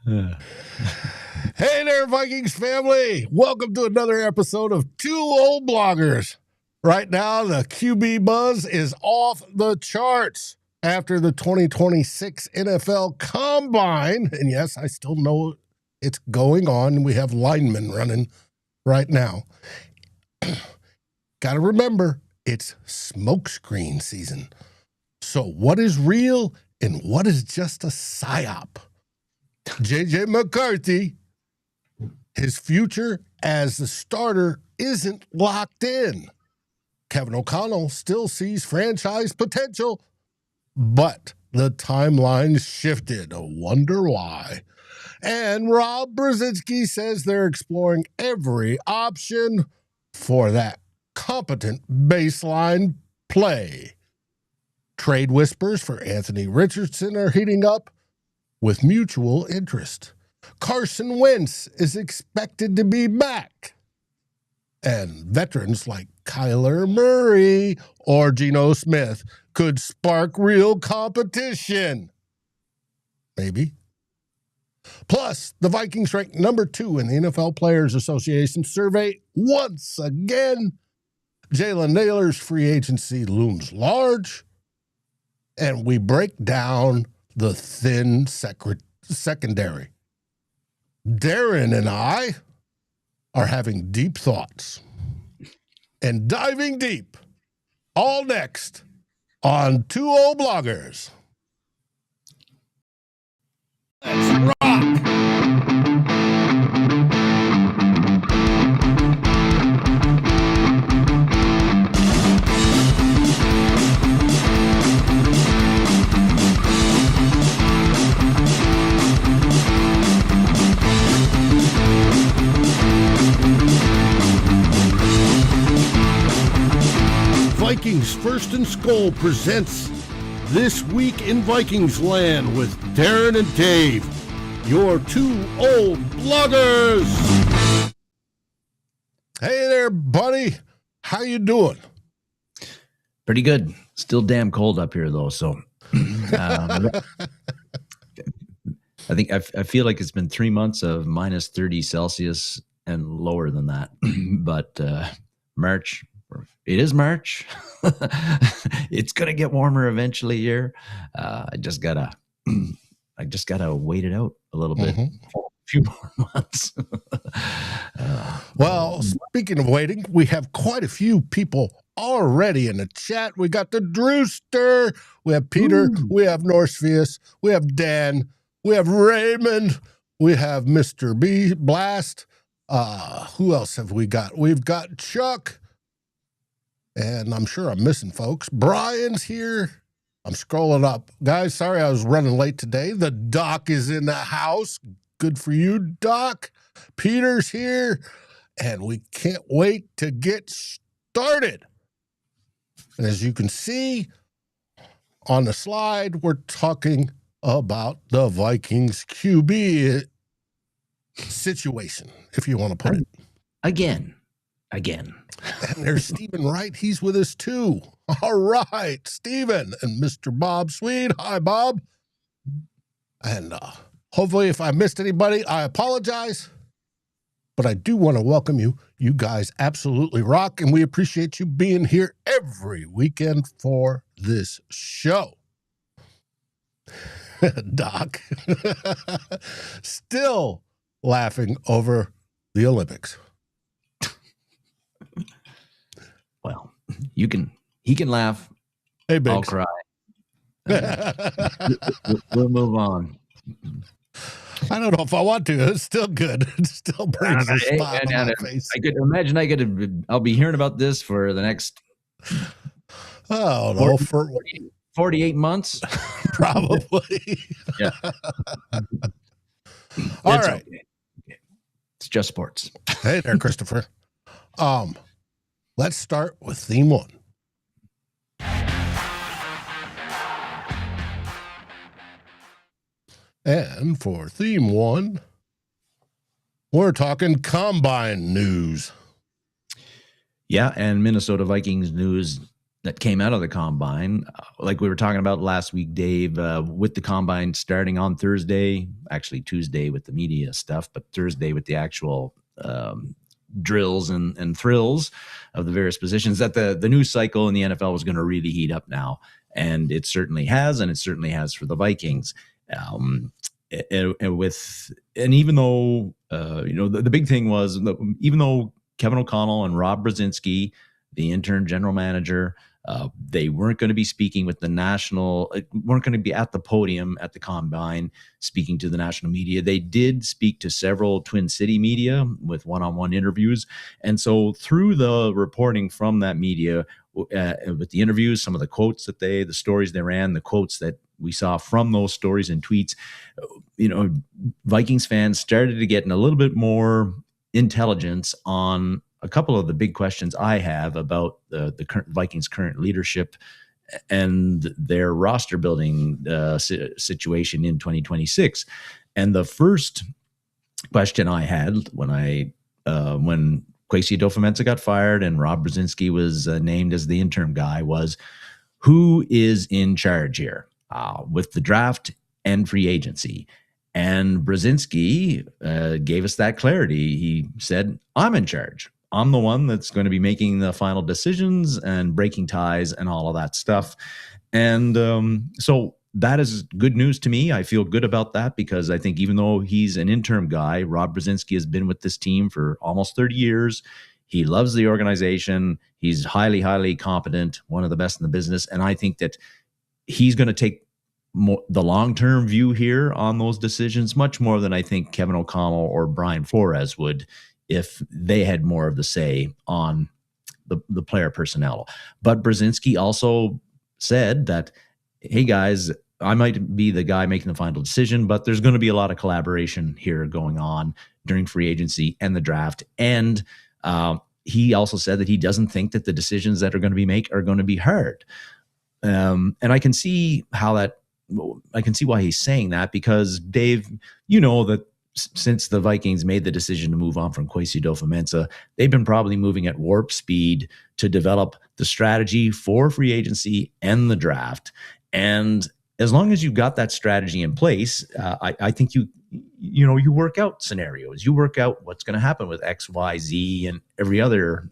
Hey there, Vikings family. Welcome to another episode of Two Old Bloggers. Right now, the QB buzz is off the charts after the 2026 NFL Combine. And yes, I still know it's going on. We have linemen running right now. Got to remember, it's smokescreen season. So what is real and what is just a psyop? JJ McCarthy, his future as the starter isn't locked in. Kevin O'Connell still sees franchise potential, but the timeline shifted. I wonder why. And Rob Brzezinski says they're exploring every option for that competent baseline play. Trade whispers for Anthony Richardson are heating up with mutual interest. Carson Wentz is expected to be back. And veterans like Kyler Murray or Geno Smith could spark real competition. Maybe. Plus, the Vikings ranked number 2 in the NFL Players Association survey once again. Jaylen Naylor's free agency looms large. And we break down the thin secondary. Darren and I are having deep thoughts and diving deep. All next on Two Old Bloggers. Let's rock! Vikings First and SKOL presents This Week in Vikings Land with Darren and Dave, your two old bloggers. Hey there, buddy. How you doing? Pretty good. Still damn cold up here, though. So I feel like it's been 3 months of minus 30 Celsius and lower than that. But March. It is March. It's gonna get warmer eventually here. I just gotta wait it out a little bit, a few more months. Well, speaking of waiting, we have quite a few people already in the chat. We got the Drewster, we have Peter, we have Norsefius, we have Dan, we have Raymond, we have Mr. B Blast. Who else have we got? We've got Chuck. And I'm sure I'm missing folks. Brian's here. I'm scrolling up. Guys, sorry I was running late today. The Doc is in the house. Good for you, Doc. Peter's here. And we can't wait to get started. And as you can see on the slide, we're talking about the Vikings QB situation, if you want to put it. Again. And there's Stephen Wright. He's with us too. All right, Stephen and Mr. Bob Swede. Hi, Bob. And hopefully if I missed anybody, I apologize. But I do want to welcome you. You guys absolutely rock, and we appreciate you being here every weekend for this show. Doc. Still laughing over the Olympics. Well, he can laugh. Hey, Biggs. I'll cry. We'll move on. I don't know if I want to. It's still good. It still brings a spot on my face. I could imagine I'll be hearing about this for the next 48 months. Probably. Yeah. All right. Okay. It's just sports. Hey there, Christopher. Let's start with theme 1. And for theme 1, we're talking Combine news. Yeah, and Minnesota Vikings news that came out of the combine, like we were talking about last week, Dave, with the combine starting on Thursday, actually Tuesday with the media stuff, but Thursday with the actual drills and thrills of the various positions, that the news cycle in the NFL was going to really heat up now. And it certainly has, and it certainly has for the Vikings. And even though, the big thing was, even though Kevin O'Connell and Rob Brzezinski, the intern general manager, they weren't going to be speaking with the weren't going to be at the podium at the combine speaking to the national media. They did speak to several Twin City media with one-on-one interviews. And so through the reporting from that media, with the interviews, some of the quotes the stories they ran, the quotes that we saw from those stories and tweets, Vikings fans started to get a little bit more intelligence on a couple of the big questions I have about the current Vikings' current leadership and their roster building situation in 2026. And the first question I had when Kwesi Adofo-Mensah got fired and Rob Brzezinski was named as the interim guy was, who is in charge here with the draft and free agency? And Brzezinski gave us that clarity. He said, I'm in charge. I'm the one that's going to be making the final decisions and breaking ties and all of that stuff. And so that is good news to me. I feel good about that because I think even though he's an interim guy, Rob Brzezinski has been with this team for almost 30 years. He loves the organization. He's highly, highly competent, one of the best in the business. And I think that he's going to take the long-term view here on those decisions, much more than I think Kevin O'Connell or Brian Flores would if they had more of the say on the player personnel. But Brzezinski also said that, hey guys, I might be the guy making the final decision, but there's going to be a lot of collaboration here going on during free agency and the draft. And he also said that he doesn't think that the decisions that are going to be made are going to be hard. And I can see why he's saying that because, Dave, that since the Vikings made the decision to move on from Kwesi Adofo-Mensah, they've been probably moving at warp speed to develop the strategy for free agency and the draft. And as long as you've got that strategy in place, I think you work out scenarios. You work out what's going to happen with X, Y, Z, and every other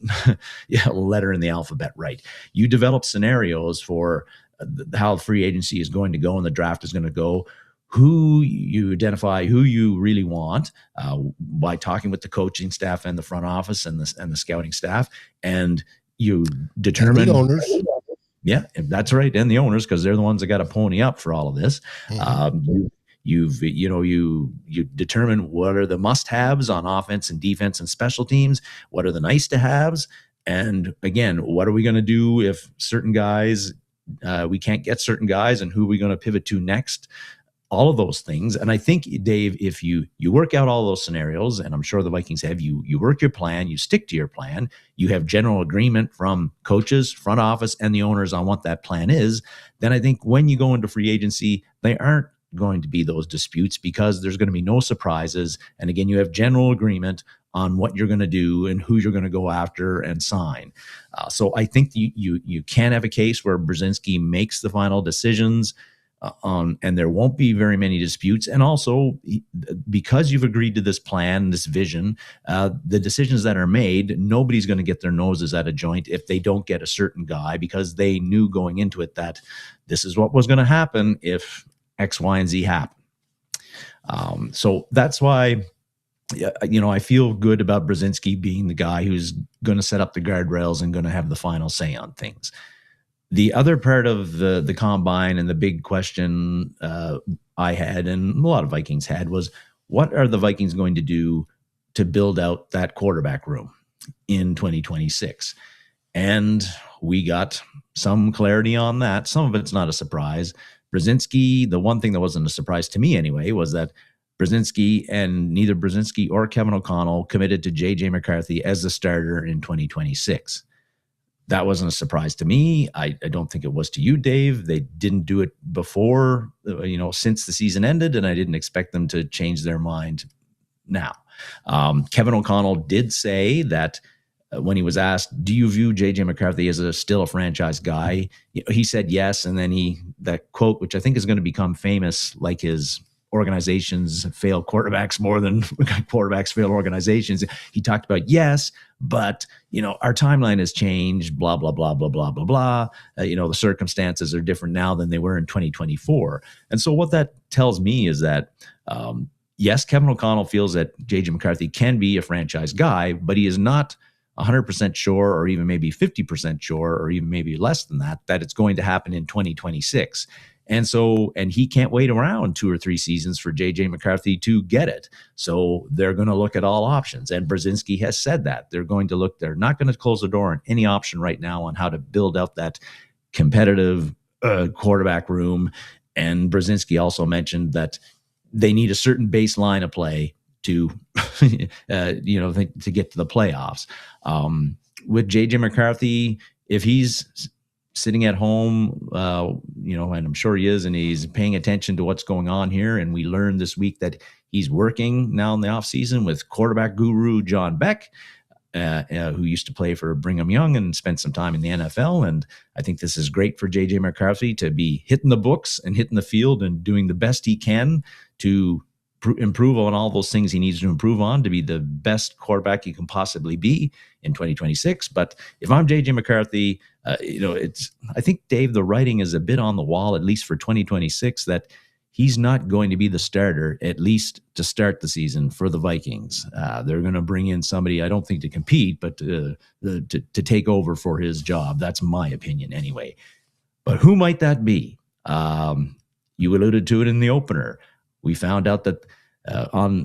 letter in the alphabet, right? You develop scenarios for how free agency is going to go and the draft is going to go, who you identify, who you really want by talking with the coaching staff and the front office and the scouting staff, and you determine and the owners. Yeah, that's right, and the owners, because they're the ones that got to pony up for all of this. Mm-hmm. You determine what are the must-haves on offense and defense and special teams, what are the nice-to-haves, and again, what are we going to do if certain guys we can't get certain guys, and who are we going to pivot to next? All of those things. And I think, Dave, if you work out all those scenarios, and I'm sure the Vikings have, you work your plan, you stick to your plan, you have general agreement from coaches, front office, and the owners on what that plan is, then I think when you go into free agency, they aren't going to be those disputes because there's going to be no surprises. And again, you have general agreement on what you're going to do and who you're going to go after and sign. So I think you can have a case where Brzezinski makes the final decisions, and there won't be very many disputes. And also, because you've agreed to this plan, this vision, the decisions that are made, nobody's going to get their noses at a joint if they don't get a certain guy, because they knew going into it that this is what was going to happen if X, Y, and Z happen. So that's why, I feel good about Brzezinski being the guy who's going to set up the guardrails and going to have the final say on things. The other part of the combine and the big question I had, and a lot of Vikings had, was what are the Vikings going to do to build out that quarterback room in 2026? And we got some clarity on that. Some of it's not a surprise. Brzezinski, the one thing that wasn't a surprise to me anyway, was that Brzezinski and neither Brzezinski or Kevin O'Connell committed to J.J. McCarthy as the starter in 2026. That wasn't a surprise to me. I don't think it was to you, Dave. They didn't do it before, since the season ended, and I didn't expect them to change their mind now. Kevin O'Connell did say that when he was asked, do you view JJ McCarthy as still a franchise guy? He said yes. And then that quote, which I think is going to become famous, like his organizations fail quarterbacks more than quarterbacks fail organizations. He talked about yes, but our timeline has changed, blah, blah, blah, blah, blah, blah, blah. The circumstances are different now than they were in 2024. And so what that tells me is that, yes, Kevin O'Connell feels that JJ McCarthy can be a franchise guy, but he is not 100% sure, or even maybe 50% sure, or even maybe less than that it's going to happen in 2026. And he can't wait around 2 or 3 seasons for JJ McCarthy to get it. So they're going to look at all options. And Brzezinski has said that they're not going to close the door on any option right now on how to build out that competitive quarterback room. And Brzezinski also mentioned that they need a certain baseline of play to, to get to the playoffs. With JJ McCarthy, if he's sitting at home, and I'm sure he is, and he's paying attention to what's going on here, and we learned this week that he's working now in the offseason with quarterback guru John Beck, who used to play for Brigham Young and spent some time in the NFL. And I think this is great for JJ McCarthy to be hitting the books and hitting the field and doing the best he can to improve on all those things he needs to improve on to be the best quarterback he can possibly be in 2026. But if I'm JJ McCarthy, I think, Dave, the writing is a bit on the wall, at least for 2026, that he's not going to be the starter, at least to start the season for the Vikings. They're going to bring in somebody, I don't think to compete, but to take over for his job. That's my opinion anyway. But who might that be? You alluded to it in the opener. We found out that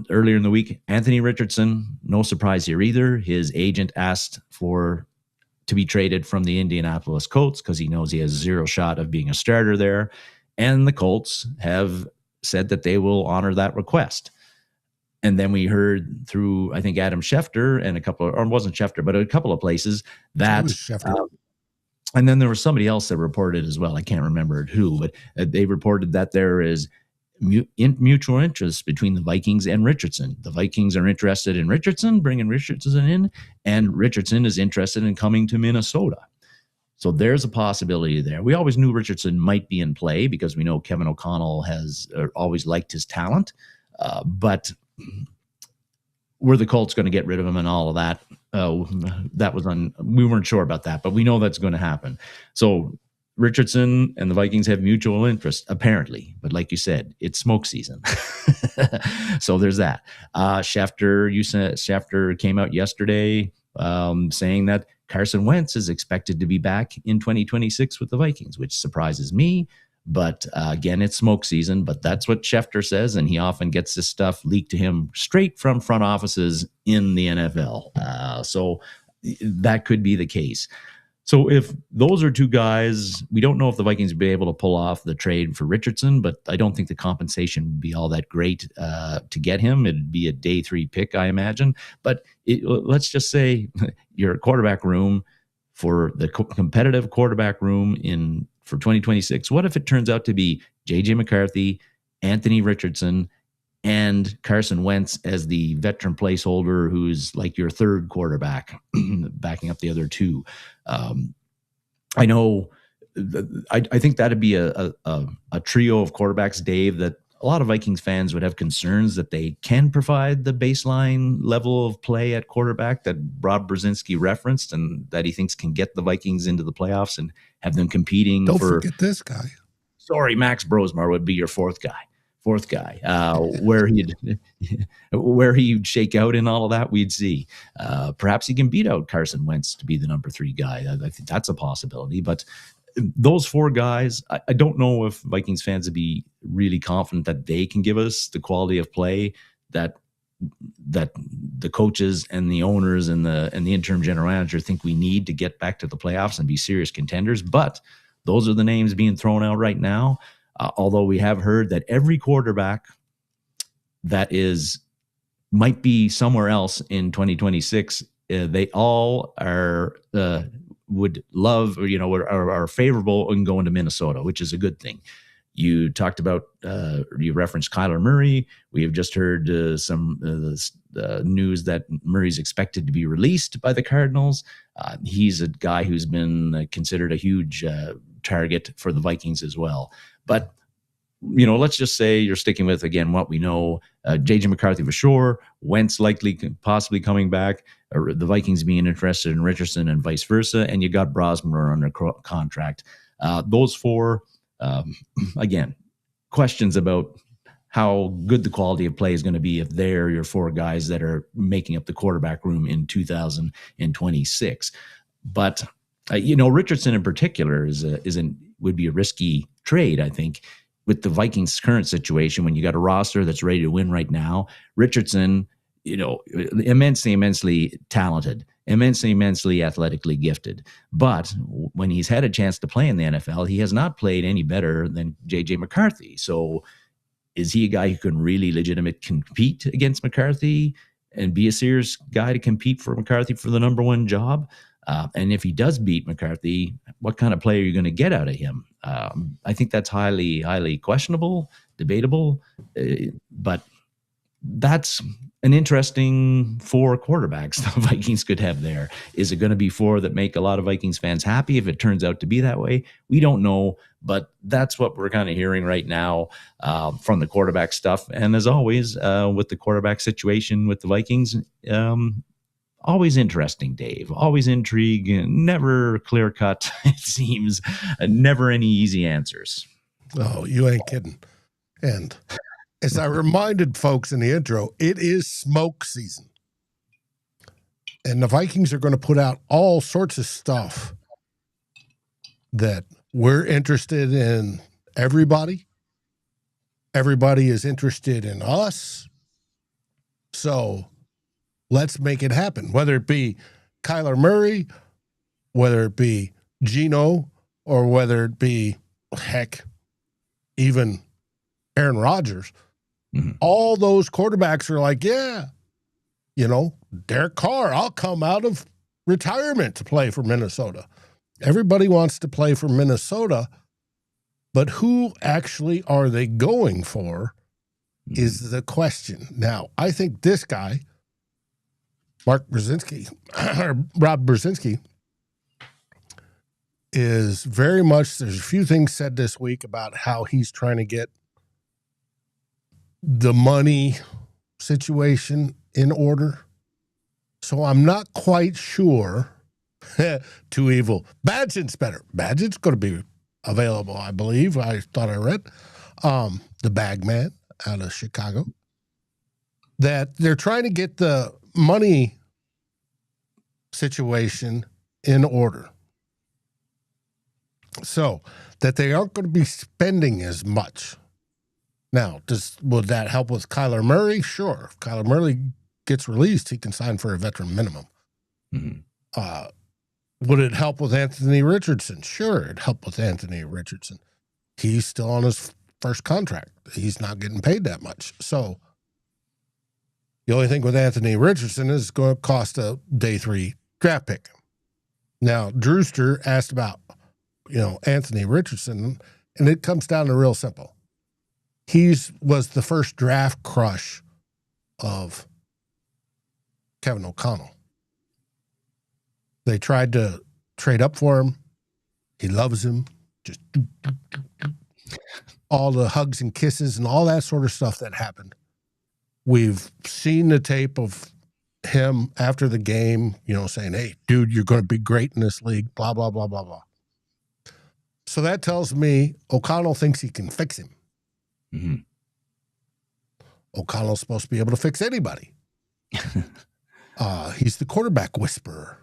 earlier in the week, Anthony Richardson, no surprise here either. His agent asked to be traded from the Indianapolis Colts because he knows he has zero shot of being a starter there. And the Colts have said that they will honor that request. And then we heard through, I think, Adam Schefter and it wasn't Schefter, but a couple of places that. And then there was somebody else that reported as well. I can't remember who, but they reported that there is mutual interest between the Vikings and Richardson. The Vikings are interested in Richardson, bringing Richardson in, and Richardson is interested in coming to Minnesota. So there's a possibility there. We always knew Richardson might be in play because we know Kevin O'Connell has always liked his talent. But were the Colts going to get rid of him and all of that? We weren't sure about that, but we know that's going to happen. So Richardson and the Vikings have mutual interest, apparently. But like you said, it's smoke season. So there's that. Schefter came out yesterday saying that Carson Wentz is expected to be back in 2026 with the Vikings, which surprises me. But again, it's smoke season. But that's what Schefter says, and he often gets this stuff leaked to him straight from front offices in the NFL. So that could be the case. So if those are two guys, we don't know if the Vikings would be able to pull off the trade for Richardson, but I don't think the compensation would be all that great to get him. It'd be a day 3 pick, I imagine. But let's just say your quarterback room for the competitive quarterback room for 2026. What if it turns out to be JJ McCarthy, Anthony Richardson, and Carson Wentz as the veteran placeholder, who's like your third quarterback, backing up the other two? I know. I think that'd be a trio of quarterbacks, Dave, that a lot of Vikings fans would have concerns that they can provide the baseline level of play at quarterback that Rob Brzezinski referenced, and that he thinks can get the Vikings into the playoffs and have them competing. Don't forget this guy. Sorry, Max Brosmer would be your fourth guy, where he'd shake out in all of that, we'd see. Perhaps he can beat out Carson Wentz to be the number 3 guy. I think that's a possibility. But those 4 guys, I don't know if Vikings fans would be really confident that they can give us the quality of play that the coaches and the owners and the interim general manager think we need to get back to the playoffs and be serious contenders. But those are the names being thrown out right now. Although we have heard that every quarterback that might be somewhere else in 2026, they all would love, or are favorable in going to Minnesota, which is a good thing. You talked about, you referenced Kyler Murray. We have just heard some news that Murray's expected to be released by the Cardinals. He's a guy who's been considered a huge target for the Vikings as well. But, let's just say you're sticking with, again, what we know. J.J. McCarthy for sure. Wentz likely possibly coming back. The Vikings being interested in Richardson and vice versa. And you got Brosmer under contract. Those four, again, questions about how good the quality of play is going to be if they're your four guys that are making up the quarterback room in 2026. But, Richardson in particular would be a risky trade, I think, with the Vikings' current situation. When you got a roster that's ready to win right now, Richardson, immensely talented, immensely athletically gifted. But when he's had a chance to play in the NFL, he has not played any better than J.J. McCarthy. So is he a guy who can really legitimately compete against McCarthy and be a serious guy to compete for McCarthy for the number one job? And if he does beat McCarthy, what kind of player are you going to get out of him? I think that's highly, highly questionable, debatable, but that's an interesting four quarterbacks the Vikings could have there. Is it going to be four that make a lot of Vikings fans happy if it turns out to be that way? We don't know, but that's what we're kind of hearing right now from the quarterback stuff. And as always, with the quarterback situation with the Vikings, always interesting, Dave. Always intrigue, never clear cut. It seems never any easy answers. Oh, you ain't kidding. And as I reminded folks in the intro, it is smoke season. And the Vikings are going to put out all sorts of stuff that we're interested in everybody. Everybody is interested in us. So let's make it happen, whether it be Kyler Murray, whether it be Geno, or whether it be, heck, even Aaron Rodgers. Mm-hmm. All those quarterbacks are like, yeah, Derek Carr, I'll come out of retirement to play for Minnesota. Everybody wants to play for Minnesota, but who actually are they going for is the question. Now, I think this guy, Rob Brzezinski, is very much, there's a few things said this week about how he's trying to get the money situation in order. So I'm not quite sure. Too evil. Badgett's better. Badgett's going to be available, I believe. I thought I read. The Bagman out of Chicago. That they're trying to get the money situation in order. So that they aren't going to be spending as much. Now, would that help with Kyler Murray? Sure. If Kyler Murray gets released, he can sign for a veteran minimum. Mm-hmm. Would it help with Anthony Richardson? Sure, it'd help with Anthony Richardson. He's still on his first contract. He's not getting paid that much. So the only thing with Anthony Richardson is it's going to cost a day 3 draft pick. Now, Drewster asked about, Anthony Richardson, and it comes down to real simple. He was the first draft crush of Kevin O'Connell. They tried to trade up for him. He loves him. Just all the hugs and kisses and all that sort of stuff that happened. We've seen the tape of him after the game, saying, hey, dude, you're going to be great in this league, blah, blah, blah, blah, blah. So that tells me O'Connell thinks he can fix him. Mm-hmm. O'Connell's supposed to be able to fix anybody. He's the quarterback whisperer.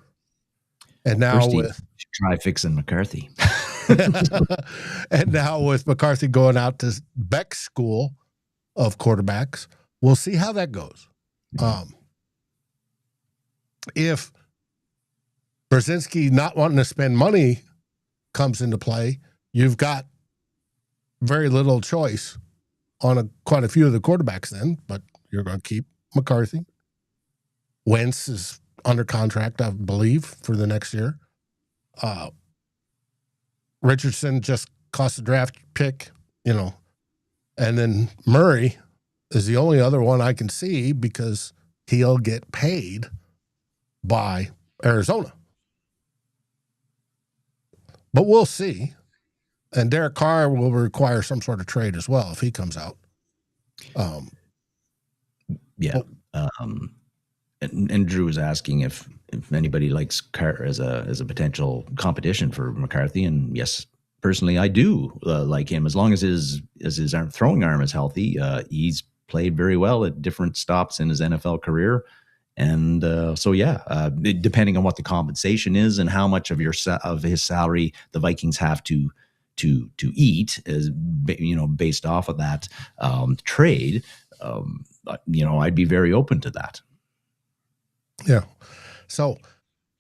And now try fixing McCarthy. And now with McCarthy going out to Beck's school of quarterbacks, we'll see how that goes. If Brzezinski not wanting to spend money comes into play, you've got very little choice on quite a few of the quarterbacks then, but you're going to keep McCarthy. Wentz is under contract, I believe, for the next year. Richardson just cost a draft pick. you know, and then Murray is the only other one I can see because he'll get paid by Arizona. But we'll see. And Derek Carr will require some sort of trade as well if he comes out. And Drew was asking if anybody likes Carr as a potential competition for McCarthy, and yes, personally, I do like him as long as his throwing arm is healthy. He's played very well at different stops in his NFL career, and depending on what the compensation is and how much of his salary the Vikings have to eat, is based off of that trade. I'd be very open to that. Yeah. So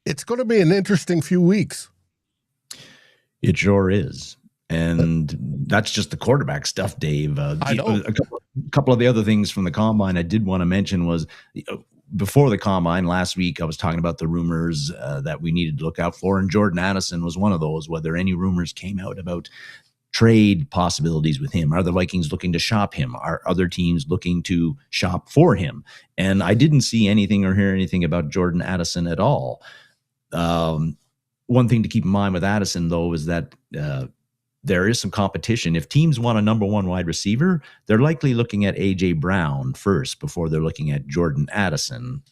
it's going to be an interesting few weeks. It sure is. And that's just the quarterback stuff, Dave. I know. A couple of the other things from the combine I did want to mention was before the combine last week, I was talking about the rumors that we needed to look out for. And Jordan Addison was one of those, whether any rumors came out about trade possibilities with him. Are the Vikings looking to shop him? Are other teams looking to shop for him? And I didn't see anything or hear anything about Jordan Addison at all. One thing to keep in mind with Addison, though, is that there is some competition. If teams want a number one wide receiver, they're likely looking at A.J. Brown first before they're looking at Jordan Addison.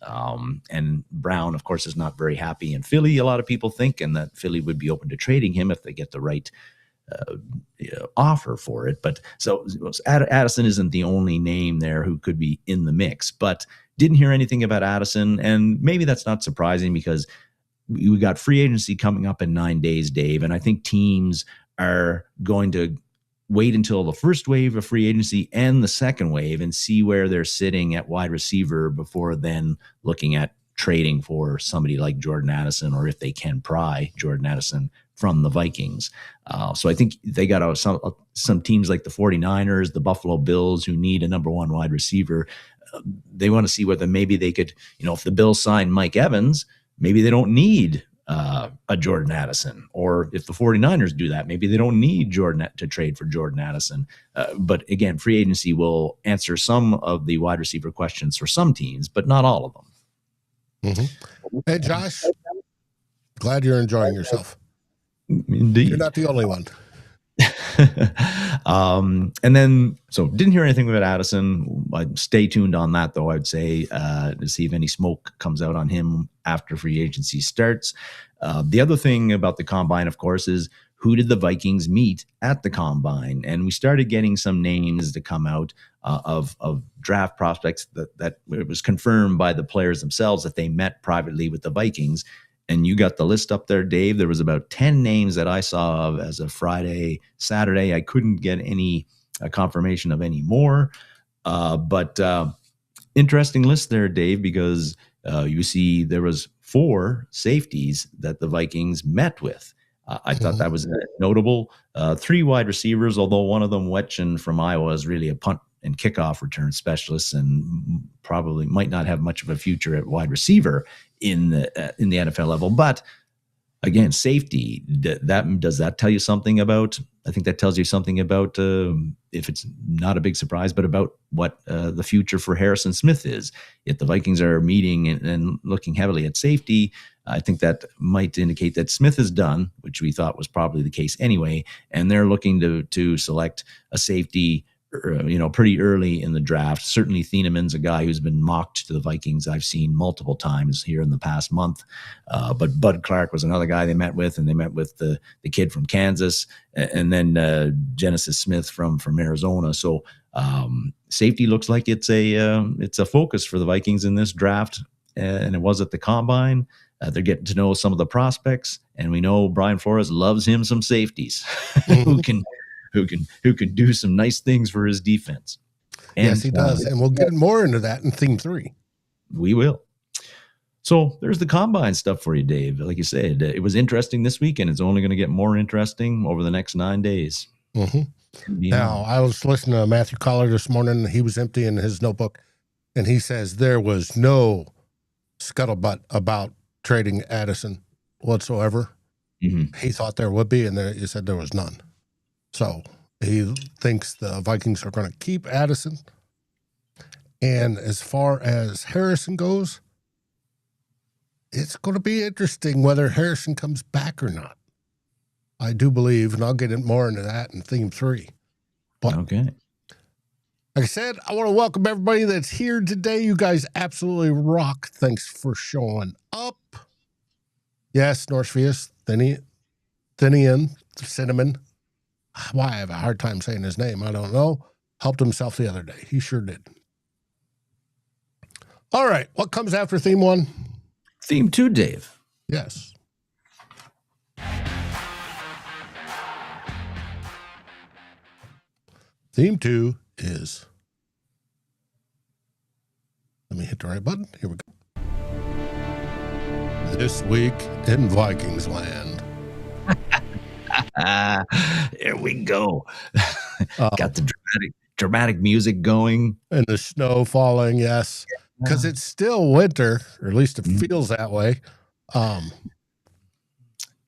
And Brown, of course, is not very happy in Philly, a lot of people think, and that Philly would be open to trading him if they get the right offer for it. But so Addison isn't the only name there who could be in the mix, but didn't hear anything about Addison. And maybe that's not surprising because we got free agency coming up in 9 days, Dave. And I think teams are going to wait until the first wave of free agency and the second wave and see where they're sitting at wide receiver before then looking at trading for somebody like Jordan Addison, or if they can pry Jordan Addison from the Vikings. So I think they got some teams like the 49ers, the Buffalo Bills, who need a number one wide receiver. They want to see whether maybe they could, if the Bills sign Mike Evans, maybe they don't need a Jordan Addison. Or if the 49ers do that, maybe they don't need Jordan to trade for Jordan Addison. But again, free agency will answer some of the wide receiver questions for some teams, but not all of them. Mm-hmm. Hey, Josh, glad you're enjoying yourself. Indeed. You're not the only one. And then, so didn't hear anything about Addison. I'd stay tuned on that, though, I'd say, to see if any smoke comes out on him after free agency starts. The other thing about the combine, of course, is who did the Vikings meet at the combine? And we started getting some names to come out of draft prospects that it was confirmed by the players themselves that they met privately with the Vikings. And you got the list up there, Dave. There was about 10 names that I saw of as of Friday, Saturday. I couldn't get any confirmation of any more. But interesting list there, Dave, because you see there was 4 safeties that the Vikings met with. I thought that was notable. 3 wide receivers, although one of them, Wetchen from Iowa, is really a punt and kickoff return specialist and probably might not have much of a future at wide receiver in the NFL level. But again, safety, does that tell you something about? I think that tells you something about, if it's not a big surprise, but about what the future for Harrison Smith is. If the Vikings are meeting and looking heavily at safety, I think that might indicate that Smith is done, which we thought was probably the case anyway, and they're looking to select a safety pretty early in the draft. Certainly Thieneman's a guy who's been mocked to the Vikings I've seen multiple times here in the past month. But Bud Clark was another guy they met with, and they met with the kid from Kansas, and then Genesis Smith from Arizona. So safety looks like it's a focus for the Vikings in this draft, and it was at the combine. They're getting to know some of the prospects, and we know Brian Flores loves him some safeties who can do some nice things for his defense. And, yes, he does. And we'll get more into that in theme 3. We will. So there's the combine stuff for you, Dave. Like you said, it was interesting this week, and it's only going to get more interesting over the next 9 days. Mm-hmm. Now, I was listening to Matthew Collar this morning. He was emptying his notebook, and he says there was no scuttlebutt about trading Addison whatsoever. Mm-hmm. He thought there would be, and he said there was none. So He thinks the Vikings are going to keep Addison. And as far as Harrison goes, it's going to be interesting whether Harrison comes back or not. I do believe, and I'll get more into that in theme 3. But okay. Like I said, I want to welcome everybody that's here today. You guys absolutely rock. Thanks for showing up. Yes, Northfius, Thinian, Cinnamon. Why I have a hard time saying his name, I don't know. Helped himself the other day. He sure did. All right, what comes after theme 1? Theme 2, Dave. Yes. Theme 2 is, let me hit the right button. Here we go. This week in Vikings land. There we go. Got the dramatic music going. And the snow falling, yes. Because it's still winter, or at least it feels that way.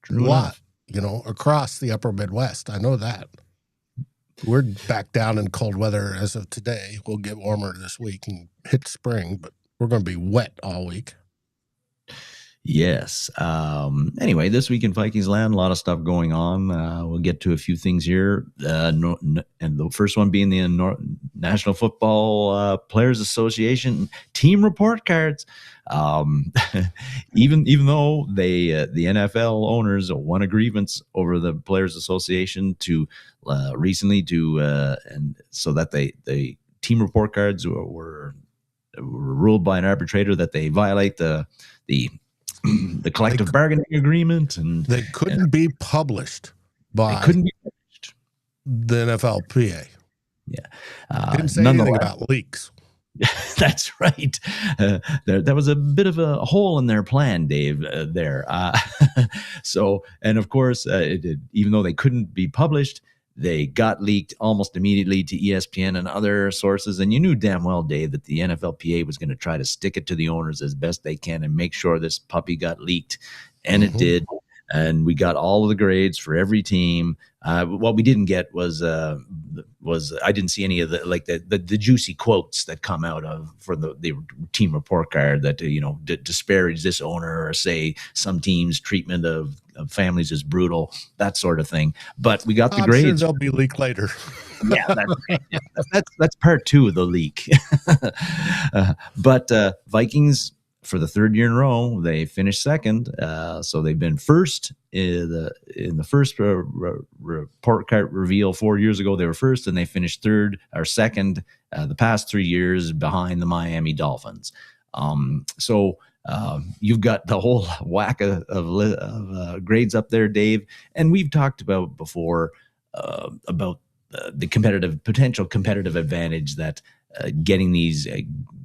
True lot, across the upper Midwest. I know that. We're back down in cold weather as of today. We'll get warmer this week and hit spring, but we're going to be wet all week. Yes. Anyway, this week in Vikings land, a lot of stuff going on. We'll get to a few things here. And the first one being the National Football Players Association team report cards. Even though the NFL owners won a grievance over the Players Association recently and so that the team report cards were ruled by an arbitrator that they violate the collective bargaining agreement, and they couldn't be published by the NFLPA. Yeah, didn't say anything about leaks. That's right. There was a bit of a hole in their plan, Dave. There. So, and of course, even though they couldn't be published, they got leaked almost immediately to ESPN and other sources. And you knew damn well, Dave, that the NFLPA was going to try to stick it to the owners as best they can and make sure this puppy got leaked. And it did. And we got all of the grades for every team. What we didn't get was I didn't see any of the juicy quotes that come out for the team report card that disparage this owner or say some team's treatment of families is brutal, that sort of thing. But we got the grades. Sure they'll be leaked later. That's part 2 of the leak. But Vikings, for the 3rd year in a row, they finished second. So they've been first in the first report card reveal 4 years ago. They were first, and they finished second the past 3 years behind the Miami Dolphins. So you've got the whole whack of grades up there, Dave. And we've talked about before about the potential competitive advantage that getting these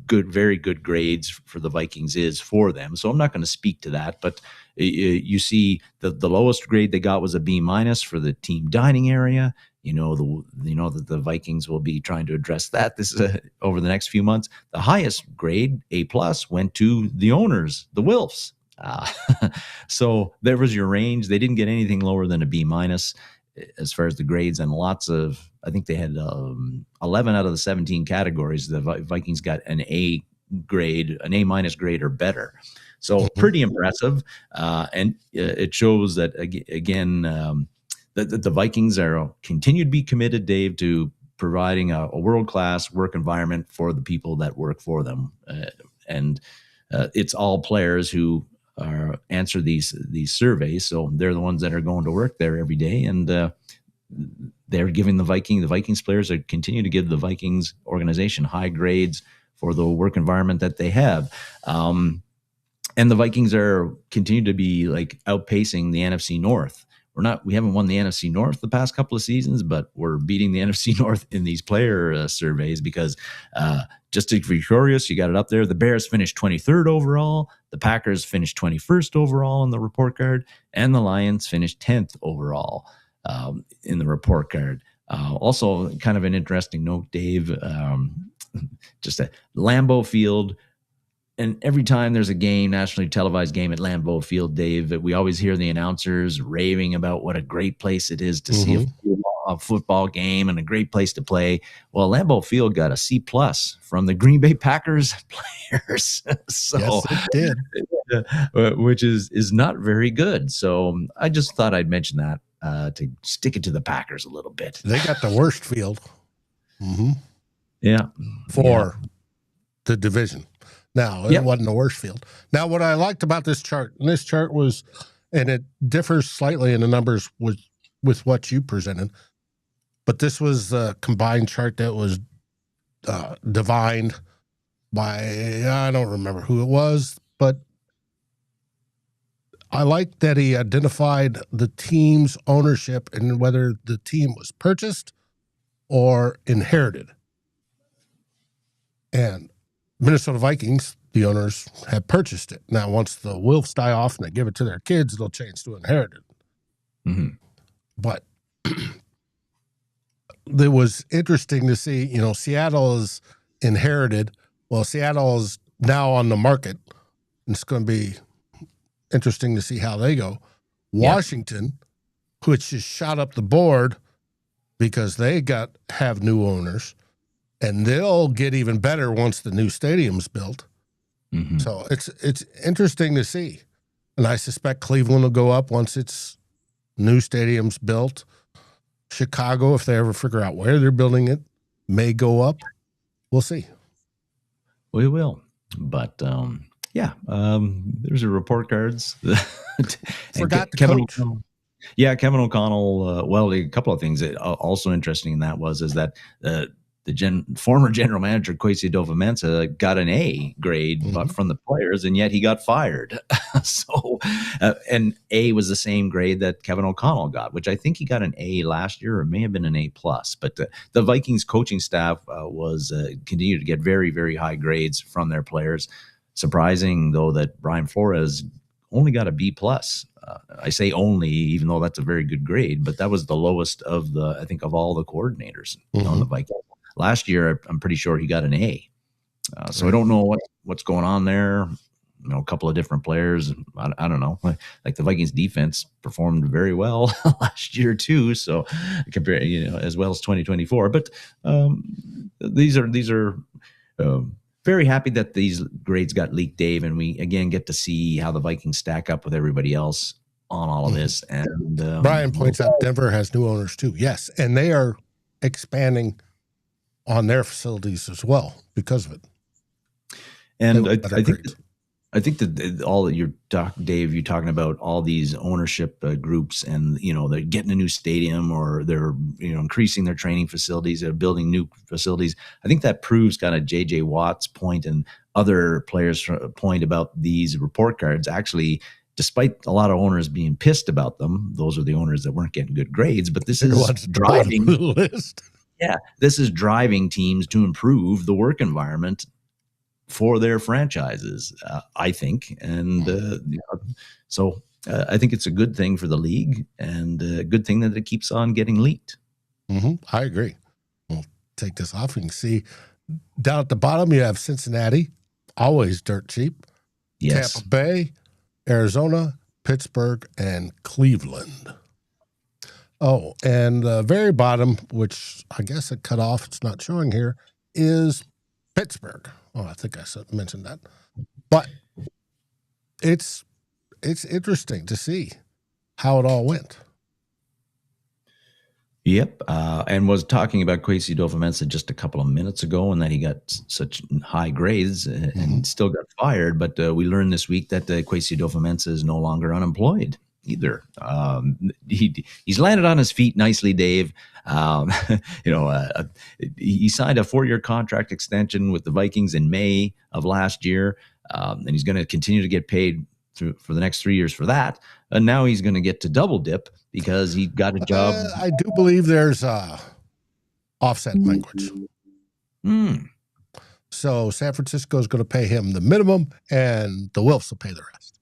very good grades for the Vikings is for them. So I'm not going to speak to that, but you see the lowest grade they got was a B- for the team dining area. That the Vikings will be trying to address that. This is over the next few months. The highest grade, A+, went to the owners, the Wilfs. So there was your range. They didn't get anything lower than a B- as far as the grades, and I think they had 11 out of the 17 categories. The Vikings got an A grade, an A- grade or better. So pretty impressive. And it shows that, again, that the Vikings continue to be committed, Dave, to providing a world-class work environment for the people that work for them. And it's all players who answer these surveys. So they're the ones that are going to work there every day. And they're giving the Vikings players are continue to give the Vikings organization high grades for the work environment that they have. And the Vikings continue to be outpacing the NFC North. We haven't won the NFC North the past couple of seasons, but we're beating the NFC North in these player surveys because just to be curious, you got it up there. The Bears finished 23rd overall. The Packers finished 21st overall in the report card, and the Lions finished 10th overall in the report card. Also, kind of an interesting note, Dave, just a Lambeau Field. And every time there's a game, nationally televised game at Lambeau Field, Dave, we always hear the announcers raving about what a great place it is to see a a football game and a great place to play. Well, Lambeau Field got a C+ from the Green Bay Packers players. So, yes, it did. which is not very good. So I just thought I'd mention that to stick it to the Packers a little bit. They got the worst field. Yeah. For the division. Now, it wasn't the worst field. Now, what I liked about this chart, and this chart was, and it differs slightly in the numbers with what you presented, but this was a combined chart that was divined by, I don't remember who it was, but I like that he identified the team's ownership and whether the team was purchased or inherited. And Minnesota Vikings, the owners, have purchased it. Now, once the Wolves die off and they give it to their kids, it'll change to inherited. But it was interesting to see, Seattle is inherited. Well, Seattle is now on the market. It's going to be interesting to see how they go. Washington, which just shot up the board because they have new owners. And they'll get even better once the new stadium's built. So it's interesting to see. And I suspect Cleveland will go up once its new stadium's built. Chicago, if they ever figure out where they're building it, may go up. We'll see. We will. But, there's a report cards. Forgot the Kevin coach. O'Connell. Yeah, Kevin O'Connell. A couple of things that also interesting in that is that the former general manager Kwesi Adofo-Mensah got an A grade from the players, and yet he got fired. So, and A was the same grade that Kevin O'Connell got, which I think he got an A last year, or may have been an A+. But the Vikings coaching staff was continued to get very, very high grades from their players. Surprising, though, that Brian Flores only got a B+. I say only, even though that's a very good grade, but that was the lowest of all the coordinators on the Vikings. Last year, I'm pretty sure he got an A. So I don't know what's going on there. A couple of different players. I don't know. Like the Vikings defense performed very well last year too. So compare, as well as 2024. But these are very happy that these grades got leaked, Dave, and we again get to see how the Vikings stack up with everybody else on all of this. And Brian points out Denver has new owners too. Yes, and they are expanding on their facilities as well because of it. And I think that all that Dave, you're talking about all these ownership groups, and they're getting a new stadium, or they're increasing their training facilities, they're building new facilities. I think that proves kind of JJ Watt's point and other players' point about these report cards. Actually, despite a lot of owners being pissed about them, those are the owners that weren't getting good grades. But this is driving the list. Yeah, this is driving teams to improve the work environment for their franchises, I think. And so I think it's a good thing for the league, and a good thing that it keeps on getting leaked. I agree. We'll take this off. You can see down at the bottom, you have Cincinnati, always dirt cheap. Yes. Tampa Bay, Arizona, Pittsburgh, and Cleveland. Oh, and the very bottom, which I guess it cut off, it's not showing here, is Pittsburgh. Oh, I think I mentioned that. But it's interesting to see how it all went. Yep. And was talking about Kwesi Adofo-Mensah just a couple of minutes ago, and that he got such high grades and still got fired. But we learned this week that Kwesi Adofo-Mensah is no longer unemployed either. He's landed on his feet nicely, Dave. He signed a 4-year contract extension with the Vikings in May of last year, and he's going to continue to get paid for the next 3 years for that. And now he's going to get to double dip because he got a job. I do believe there's offset language. So San Francisco is going to pay him the minimum, and the Wolves will pay the rest.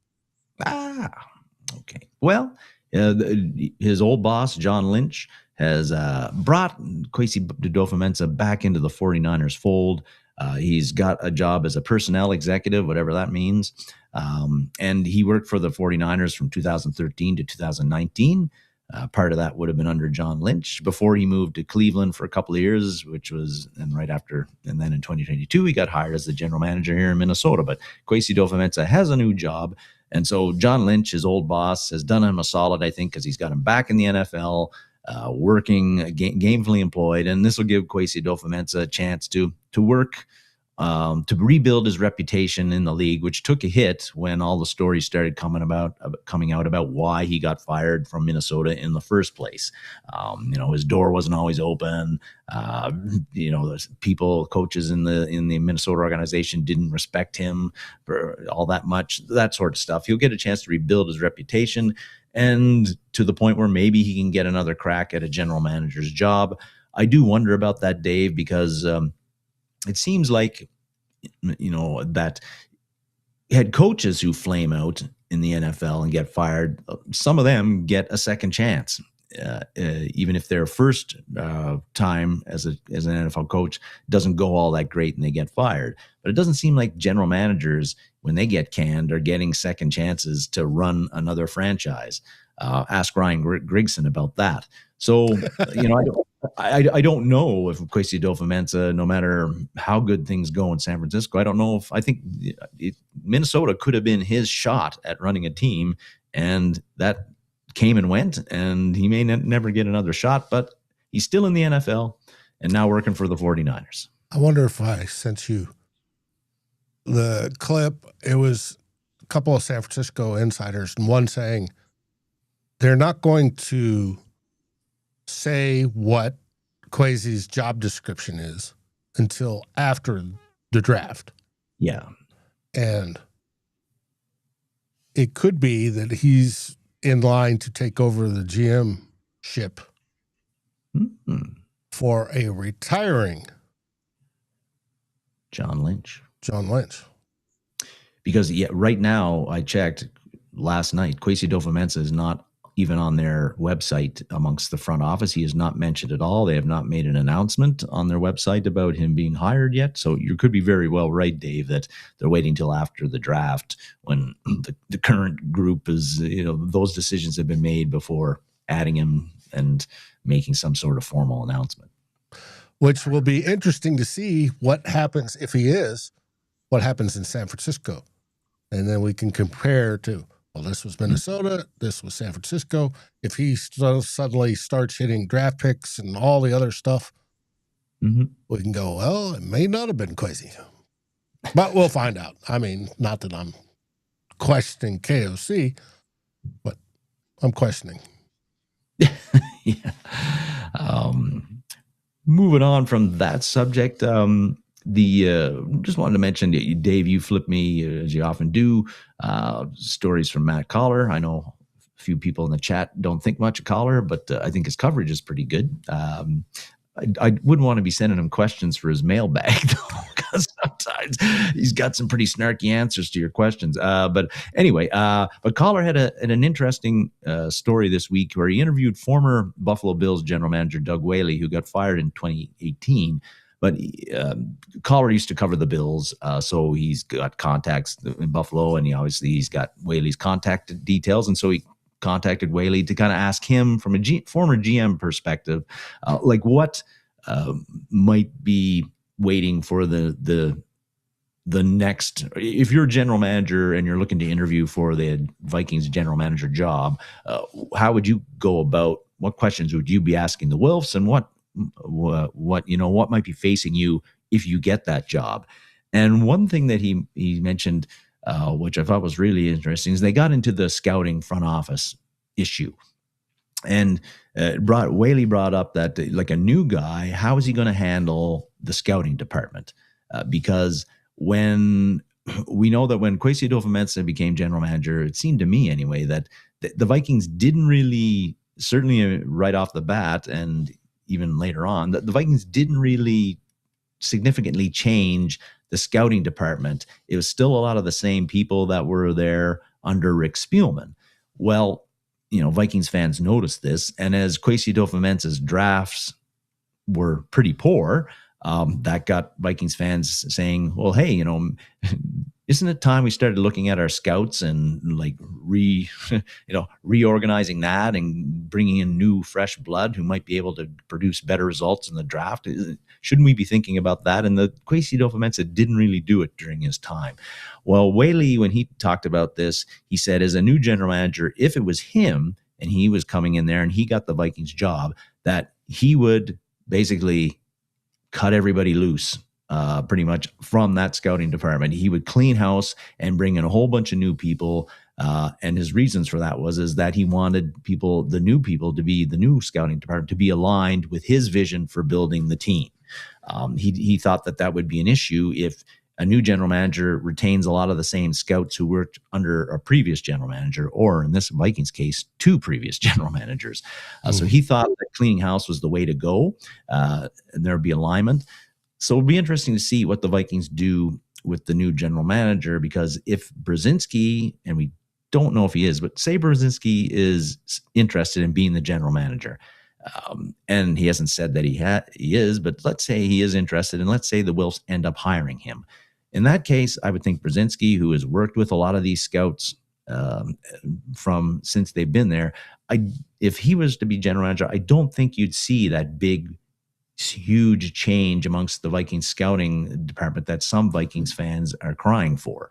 Okay. Well, his old boss, John Lynch, has brought Kwesi Adofo-Mensah back into the 49ers fold. He's got a job as a personnel executive, whatever that means. And he worked for the 49ers from 2013 to 2019. Part of that would have been under John Lynch before he moved to Cleveland for a couple of years, and then in 2022, he got hired as the general manager here in Minnesota. But Kwesi Adofo-Mensah has a new job. And so John Lynch, his old boss, has done him a solid, I think, because he's got him back in the NFL, working, gainfully employed. And this will give Kwesi Adofo-Mensah a chance to work, to rebuild his reputation in the league, which took a hit when all the stories started coming out about why he got fired from Minnesota in the first place. His door wasn't always open. Coaches in the Minnesota organization didn't respect him for all that much, that sort of stuff. He'll get a chance to rebuild his reputation, and to the point where maybe he can get another crack at a general manager's job. I do wonder about that, Dave, because it seems like, that head coaches who flame out in the NFL and get fired, some of them get a second chance, even if their first time as an NFL coach doesn't go all that great and they get fired. But it doesn't seem like general managers, when they get canned, are getting second chances to run another franchise. Ask Ryan Grigson about that. So, I don't know if Kwesi Adofo-Mensah, no matter how good things go in San Francisco, I think Minnesota could have been his shot at running a team, and that came and went, and he may never get another shot, but he's still in the NFL and now working for the 49ers. I wonder if I sent you the clip. It was a couple of San Francisco insiders, and one saying they're not going to say what Kwesi's job description is until after the draft. Yeah. And it could be that he's in line to take over the GM ship for a retiring John Lynch. Because right now, I checked last night, Kwesi Adofo-Mensah is not even on their website amongst the front office. He is not mentioned at all. They have not made an announcement on their website about him being hired yet. So you could be very well right, Dave, that they're waiting till after the draft when the current group is, those decisions have been made before adding him and making some sort of formal announcement. Which will be interesting to see what happens if he is, what happens in San Francisco. And then we can compare to, well, this was Minnesota, this was San Francisco. If he suddenly starts hitting draft picks and all the other stuff, we can go, well, it may not have been Kwesi. But we'll find out. I mean, not that I'm questioning KOC, but I'm questioning. Yeah. Moving on from that subject, just wanted to mention, Dave, you flip me, as you often do, stories from Matt Collar. I know a few people in the chat don't think much of Collar, but I think his coverage is pretty good. I wouldn't want to be sending him questions for his mailbag, though, because sometimes he's got some pretty snarky answers to your questions. But anyway, but Collar had an interesting story this week where he interviewed former Buffalo Bills general manager Doug Whaley, who got fired in 2018. But Collar used to cover the Bills, so he's got contacts in Buffalo, and he's got Whaley's contact details, and so he contacted Whaley to kind of ask him from a former GM perspective, what might be waiting for the next. If you're a general manager and you're looking to interview for the Vikings general manager job, how would you go about? What questions would you be asking the Wilfs, and what might be facing you if you get that job? And one thing that he mentioned, which I thought was really interesting, is they got into the scouting front office issue. And Whaley brought up that, like, a new guy, how is he going to handle the scouting department? Because when we know that when Kwesi Adofo-Mensah became general manager, it seemed to me anyway that the Vikings didn't really, certainly right off the bat and even later on, the Vikings didn't really significantly change the scouting department. It was still a lot of the same people that were there under Rick Spielman. Well, Vikings fans noticed this, and as Kwesi Adofo-Mensah's drafts were pretty poor, that got Vikings fans saying, well, hey, isn't it time we started looking at our scouts and like reorganizing that and bringing in new, fresh blood who might be able to produce better results in the draft? Shouldn't we be thinking about that? And the Kwesi Adofo-Mensah didn't really do it during his time. Well, Whaley, when he talked about this, he said, as a new general manager, if it was him and he was coming in there and he got the Vikings job, that he would basically cut everybody loose. Pretty much from that scouting department. He would clean house and bring in a whole bunch of new people. And his reasons for that is that he wanted the new people to be the new scouting department to be aligned with his vision for building the team. He thought that would be an issue if a new general manager retains a lot of the same scouts who worked under a previous general manager, or in this Vikings case, 2 previous general managers. So he thought that cleaning house was the way to go, and there'd be alignment. So it'll be interesting to see what the Vikings do with the new general manager, because if Brzezinski, and we don't know if he is, but say Brzezinski is interested in being the general manager, and he hasn't said that he is, but let's say he is interested, and let's say the Wilfs end up hiring him. In that case, I would think Brzezinski, who has worked with a lot of these scouts from since they've been there, if he was to be general manager, I don't think you'd see that big huge change amongst the Vikings scouting department that some Vikings fans are crying for.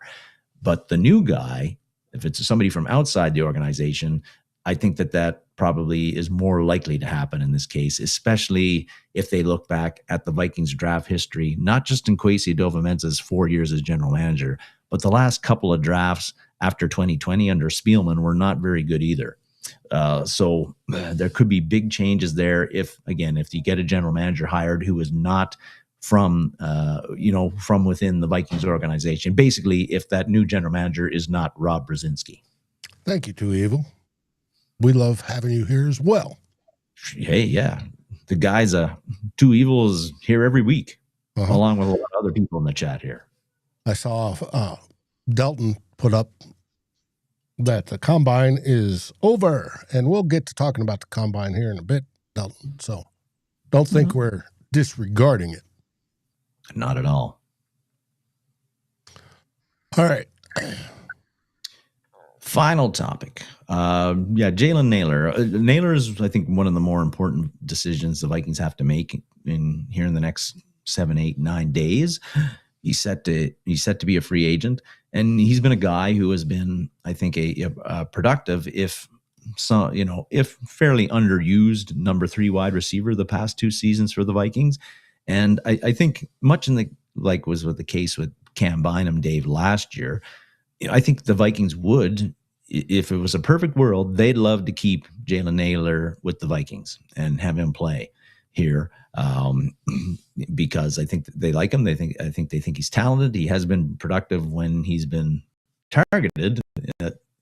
But the new guy, if it's somebody from outside the organization, I think that probably is more likely to happen in this case, especially if they look back at the Vikings draft history, not just in Kwesi Adofo-Mensah's 4 years as general manager, but the last couple of drafts after 2020 under Spielman were not very good either. So there could be big changes there if you get a general manager hired who is not from within the Vikings organization. Basically, if that new general manager is not Rob Brzezinski. Thank you, Too Evil. We love having you here as well. Hey, yeah. The guys, Too Evil is here every week, along with a lot of other people in the chat here. I saw Dalton put up that the combine is over, and we'll get to talking about the combine here in a bit, Dalton. So don't think we're disregarding it. Not at all. All right. Final topic. Jaylen Naylor. Naylor is, I think, one of the more important decisions the Vikings have to make in the next 7, 8, 9 days. He's set to be a free agent, and he's been a guy who has been, I think, a productive, if fairly underused number 3 wide receiver the past 2 seasons for the Vikings. And I think much was with the case with Cam Bynum, Dave, last year. I think the Vikings would, if it was a perfect world, they'd love to keep Jaylen Naylor with the Vikings and have him play here, because I think they like him. They think he's talented. He has been productive when he's been targeted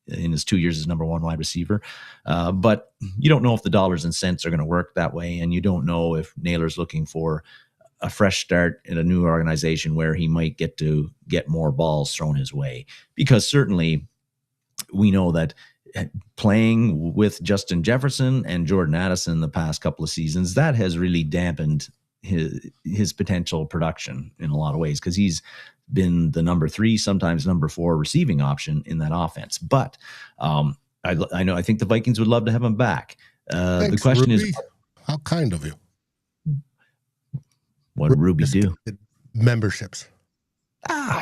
in his 2 years as number 1 wide receiver. But you don't know if the dollars and cents are going to work that way, and you don't know if Naylor's looking for a fresh start in a new organization where he might get more balls thrown his way. Because certainly we know that playing with Justin Jefferson and Jordan Addison the past couple of seasons, that has really dampened his potential production in a lot of ways, because he's been the number 3, sometimes number 4 receiving option in that offense. But I think the Vikings would love to have him back. Thanks, the question Ruby. is, how kind of you. What did Ruby do? Memberships.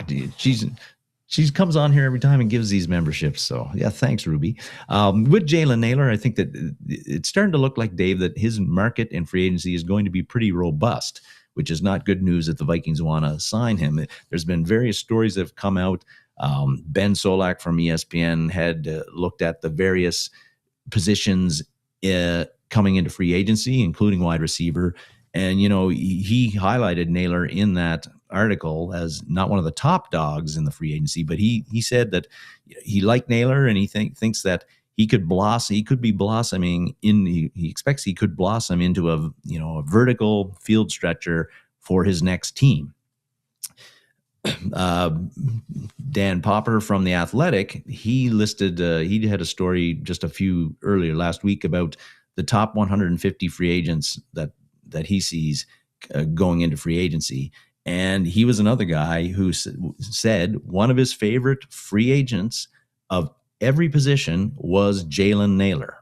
Dude, she comes on here every time and gives these memberships. So yeah, thanks, Ruby. With Jaylen Naylor, I think that it's starting to look like, Dave, that his market in free agency is going to be pretty robust, which is not good news if the Vikings want to sign him. There's been various stories that have come out. Ben Solak from ESPN had looked at the various positions coming into free agency, including wide receiver. And, he highlighted Naylor in that article as not one of the top dogs in the free agency, but he said that he liked Naylor, and he thinks that he could blossom. He could be blossoming he expects he could blossom into a vertical field stretcher for his next team. Dan Popper from The Athletic, he listed, he had a story just earlier last week about the top 150 free agents that he sees going into free agency. And he was another guy who said one of his favorite free agents of every position was Jaylen Naylor.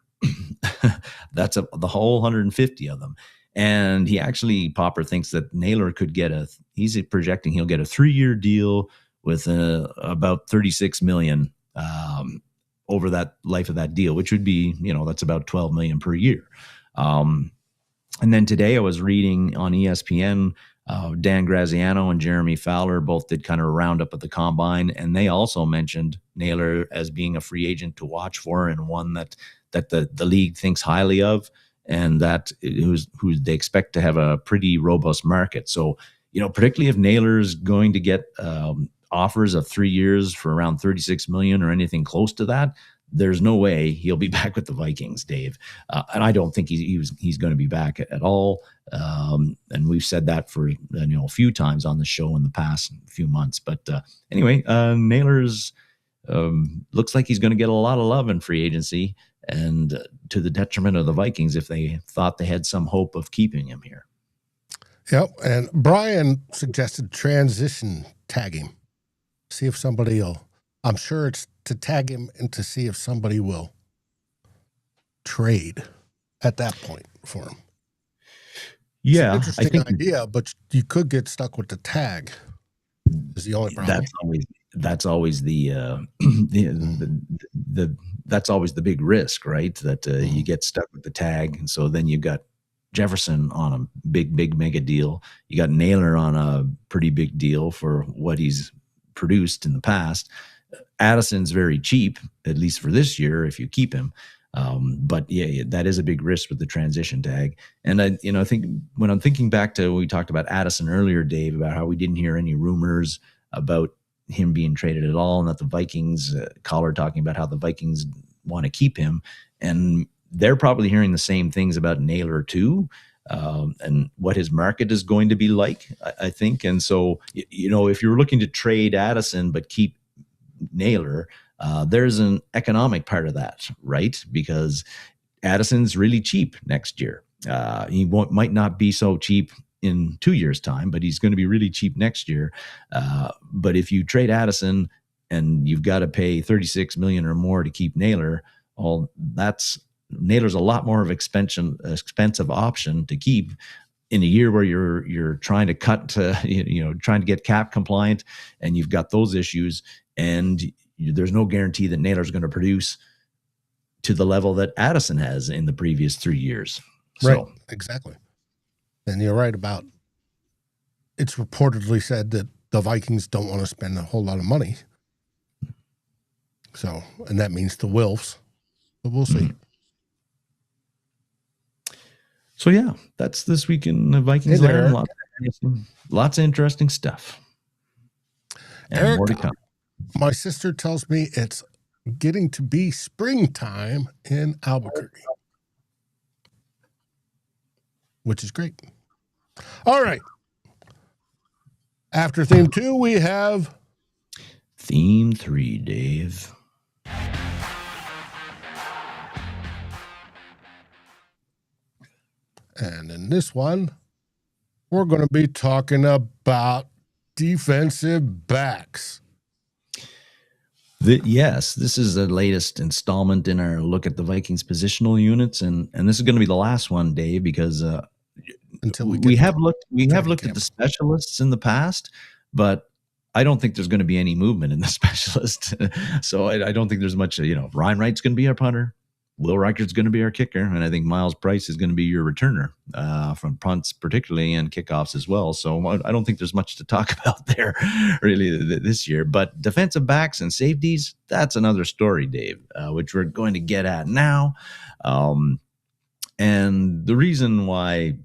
That's the whole 150 of them. And he actually, Popper thinks that Naylor could get he's projecting he'll get a 3-year deal with about $36 million over that life of that deal, which would be, that's about $12 million per year. And then today I was reading on ESPN, Dan Graziano and Jeremy Fowler both did kind of a roundup of the combine, and they also mentioned Naylor as being a free agent to watch for and one that the league thinks highly of, and that who they expect to have a pretty robust market. So, particularly if Naylor's going to get offers of 3 years for around $36 million or anything close to that, there's no way he'll be back with the Vikings, Dave. And I don't think he's going to be back at all. And we've said that for a few times on the show in the past few months. But anyway, Naylor's looks like he's going to get a lot of love in free agency, and to the detriment of the Vikings if they thought they had some hope of keeping him here. Yep, and Brian suggested transition tag him. See if somebody will. I'm sure it's to tag him and to see if somebody will trade at that point for him. Yeah, it's an interesting idea, but you could get stuck with the tag. Is the only problem. That's always the that's always the big risk, right? That you get stuck with the tag, and so then you've got Jefferson on a big mega deal. You got Naylor on a pretty big deal for what he's produced in the past. Addison's very cheap, at least for this year, if you keep him. But yeah, that is a big risk with the transition tag. And I think when I'm thinking back to we talked about Addison earlier, Dave, about how we didn't hear any rumors about him being traded at all, and that the Vikings caller talking about how the Vikings want to keep him, and they're probably hearing the same things about Naylor too, and what his market is going to be like, I think. And so, if you're looking to trade Addison but keep Naylor, there's an economic part of that, right? Because Addison's really cheap next year. He might not be so cheap in 2 years' time, but he's going to be really cheap next year. But if you trade Addison and you've got to pay $36 million or more to keep Naylor, Naylor's a lot more of expensive option to keep in a year where you're trying to cut to, trying to get cap compliant, and you've got those issues, and there's no guarantee that Naylor's going to produce to the level that Addison has in the previous 3 years. Right, so. Exactly. And you're right about, it's reportedly said that the Vikings don't want to spend a whole lot of money. So, and that means the Wilfs, but we'll see. So yeah, that's this week in the Vikings land. Lots of interesting stuff. And Eric, more to come. My sister tells me it's getting to be springtime in Albuquerque, which is great. All right. After theme 2, we have theme 3, Dave. And in this one, we're going to be talking about defensive backs. Yes, this is the latest installment in our look at the Vikings positional units, and this is going to be the last one, Dave, because until we have looked at the specialists in the past, but I don't think there's going to be any movement in the specialist. So I don't think there's much. Ryan Wright's going to be our punter. Will Reichert's going to be our kicker, and I think Miles Price is going to be your returner from punts particularly and kickoffs as well. So I don't think there's much to talk about there really this year. But defensive backs and safeties, that's another story, Dave, which we're going to get at now. And the reason why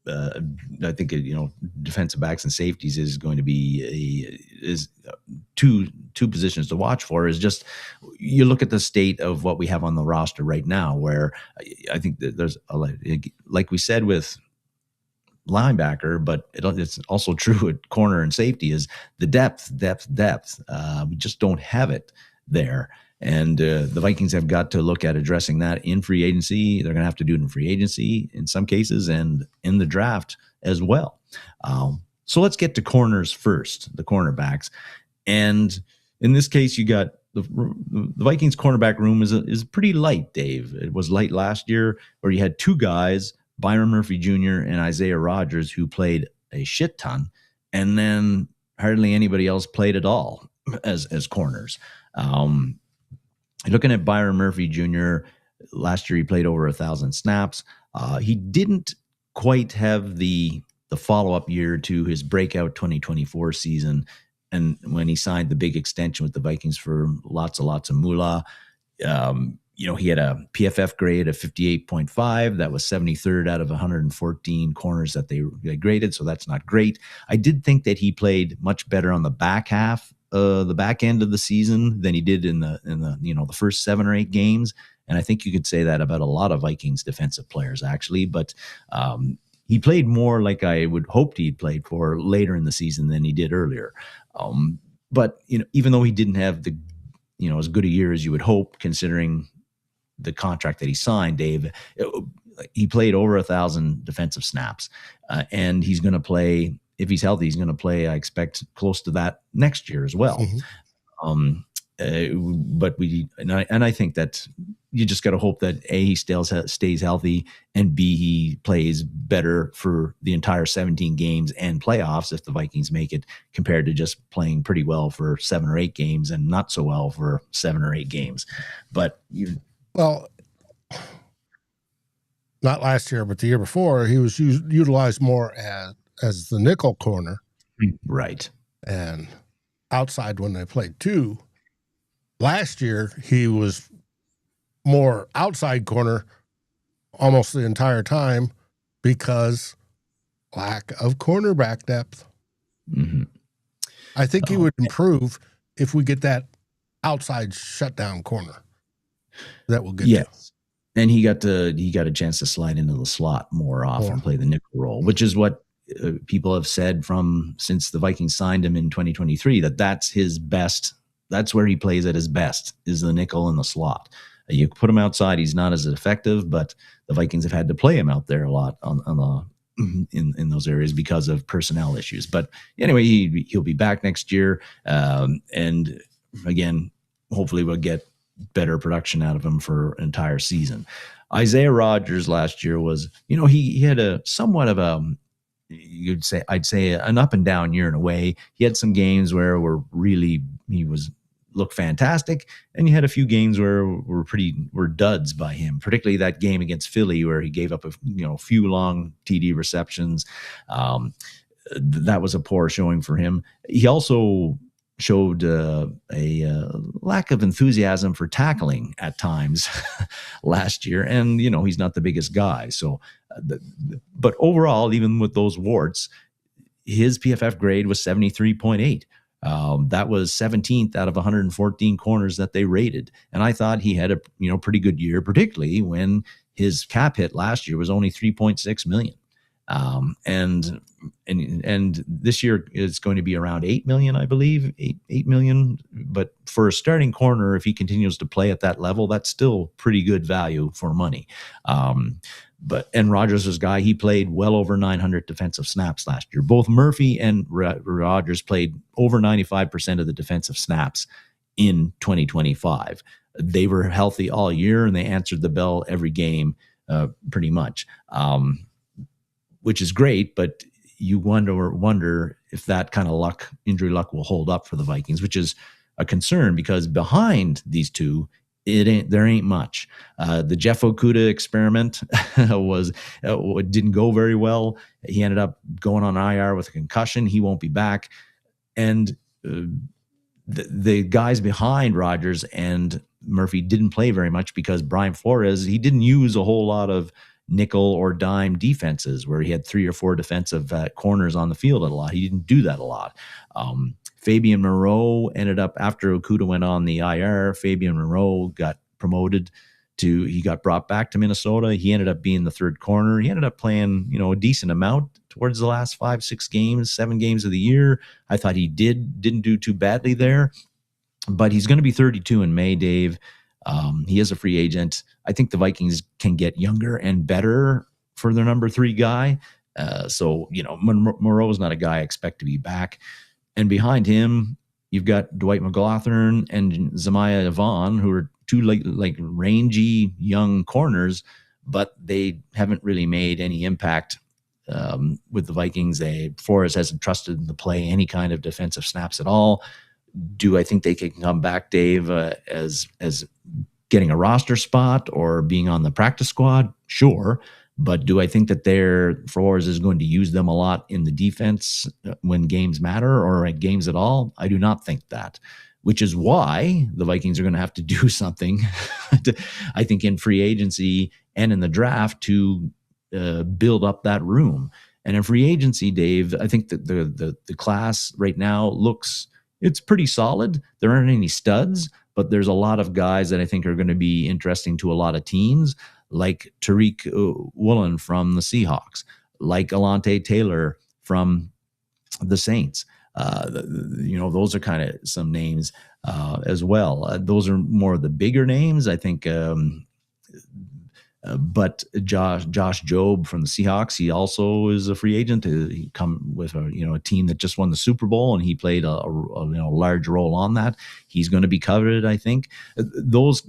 I think defensive backs and safeties is going to be two positions to watch for is just you look at the state of what we have on the roster right now, where I think that there's like we said with linebacker, but it's also true at corner and safety is the depth. We just don't have it there. And the Vikings have got to look at addressing that in free agency. They're going to have to do it in free agency in some cases and in the draft as well. So let's get to corners first, the cornerbacks. And in this case, you got the Vikings cornerback room is pretty light, Dave. It was light last year where you had two guys, Byron Murphy Jr. and Isaiah Rodgers, who played a shit ton, and then hardly anybody else played at all as corners. Looking at Byron Murphy Jr., last year he played over 1,000 snaps. He didn't quite have the follow-up year to his breakout 2024 season, and when he signed the big extension with the Vikings for lots of moolah. He had a PFF grade of 58.5. That was 73rd out of 114 corners that they graded, so that's not great. I did think that he played much better on the back end of the season than he did in the first 7 or 8 games, and I think you could say that about a lot of Vikings defensive players actually. But he played more like I would hoped he'd played for later in the season than he did earlier. But even though he didn't have the as good a year as you would hope, considering the contract that he signed, Dave, he played over 1,000 defensive snaps, and he's going to play, if he's healthy, he's going to play, I expect, close to that next year as well. Mm-hmm. I think that you just got to hope that A, he stays healthy, and B, he plays better for the entire 17 games and playoffs if the Vikings make it, compared to just playing pretty well for 7 or 8 games and not so well for 7 or 8 games. But not last year, but the year before, he was utilized more as the nickel corner, right, and outside when they played 2. Last year, he was more outside corner almost the entire time because lack of cornerback depth. Mm-hmm. I think he would improve if we get that outside shutdown corner. That will get you. And he got a chance to slide into the slot more often, play the nickel role, which is what people have said since the Vikings signed him in 2023, that's his best. That's where he plays at his best, is the nickel and the slot. You put him outside, he's not as effective, but the Vikings have had to play him out there a lot in those areas because of personnel issues. But anyway, he'll be back next year, and again, hopefully we'll get better production out of him for an entire season. Isaiah Rodgers last year was, he had a somewhat of a, I'd say an up and down year in a way. He had some games where he looked fantastic, and you had a few games where were duds by him, particularly that game against Philly where he gave up a few long TD receptions. That was a poor showing for him. He also showed a lack of enthusiasm for tackling at times last year, and he's not the biggest guy. So, but overall, even with those warts, his PFF grade was 73.8. That was 17th out of 114 corners that they rated. And I thought he had a pretty good year, particularly when his cap hit last year was only $3.6 million. And this year it's going to be around 8 million, I believe, 8 million. But for a starting corner, if he continues to play at that level, that's still pretty good value for money. And Rodgers was a guy, he played well over 900 defensive snaps last year. Both Murphy and Rodgers played over 95% of the defensive snaps in 2025. They were healthy all year, and they answered the bell every game, pretty much, which is great. But you wonder if that kind of injury luck will hold up for the Vikings, which is a concern because behind these two, there ain't much. The Jeff Okudah experiment didn't go very well. He ended up going on IR with a concussion. He won't be back. And the guys behind Rodgers and Murphy didn't play very much because Brian Flores, he didn't use a whole lot of nickel or dime defenses where he had 3 or 4 defensive corners on the field a lot. He didn't do that a lot. Fabian Moreau ended up, after Okudah went on the IR, Fabian Moreau got promoted he got brought back to Minnesota. He ended up being the third corner. He ended up playing, a decent amount towards the last 5, 6 games, 7 games of the year. I thought he didn't do too badly there, but he's going to be 32 in May, Dave. He is a free agent. I think the Vikings can get younger and better for their number 3 guy. So, Moreau's not a guy I expect to be back. And behind him, you've got Dwight McLaughlin and Zemiah Vaughn, who are two like rangy young corners, but they haven't really made any impact with the Vikings. Flores hasn't trusted them to play any kind of defensive snaps at all. Do I think they can come back, Dave, as getting a roster spot or being on the practice squad? Sure. But do I think that Flores is going to use them a lot in the defense when games matter or at games at all? I do not think that, which is why the Vikings are going to have to do something, I think, in free agency and in the draft to build up that room. And in free agency, Dave, I think that the class right now it's pretty solid. There aren't any studs, but there's a lot of guys that I think are going to be interesting to a lot of teams, like Tariq Woolen from the Seahawks, like Alontae Taylor from the Saints. Those are kind of some names as well. Those are more of the bigger names, I think. But Josh Jobe from the Seahawks, he also is a free agent. He come with a team that just won the Super Bowl, and he played a large role on that. He's going to be coveted, I think. Those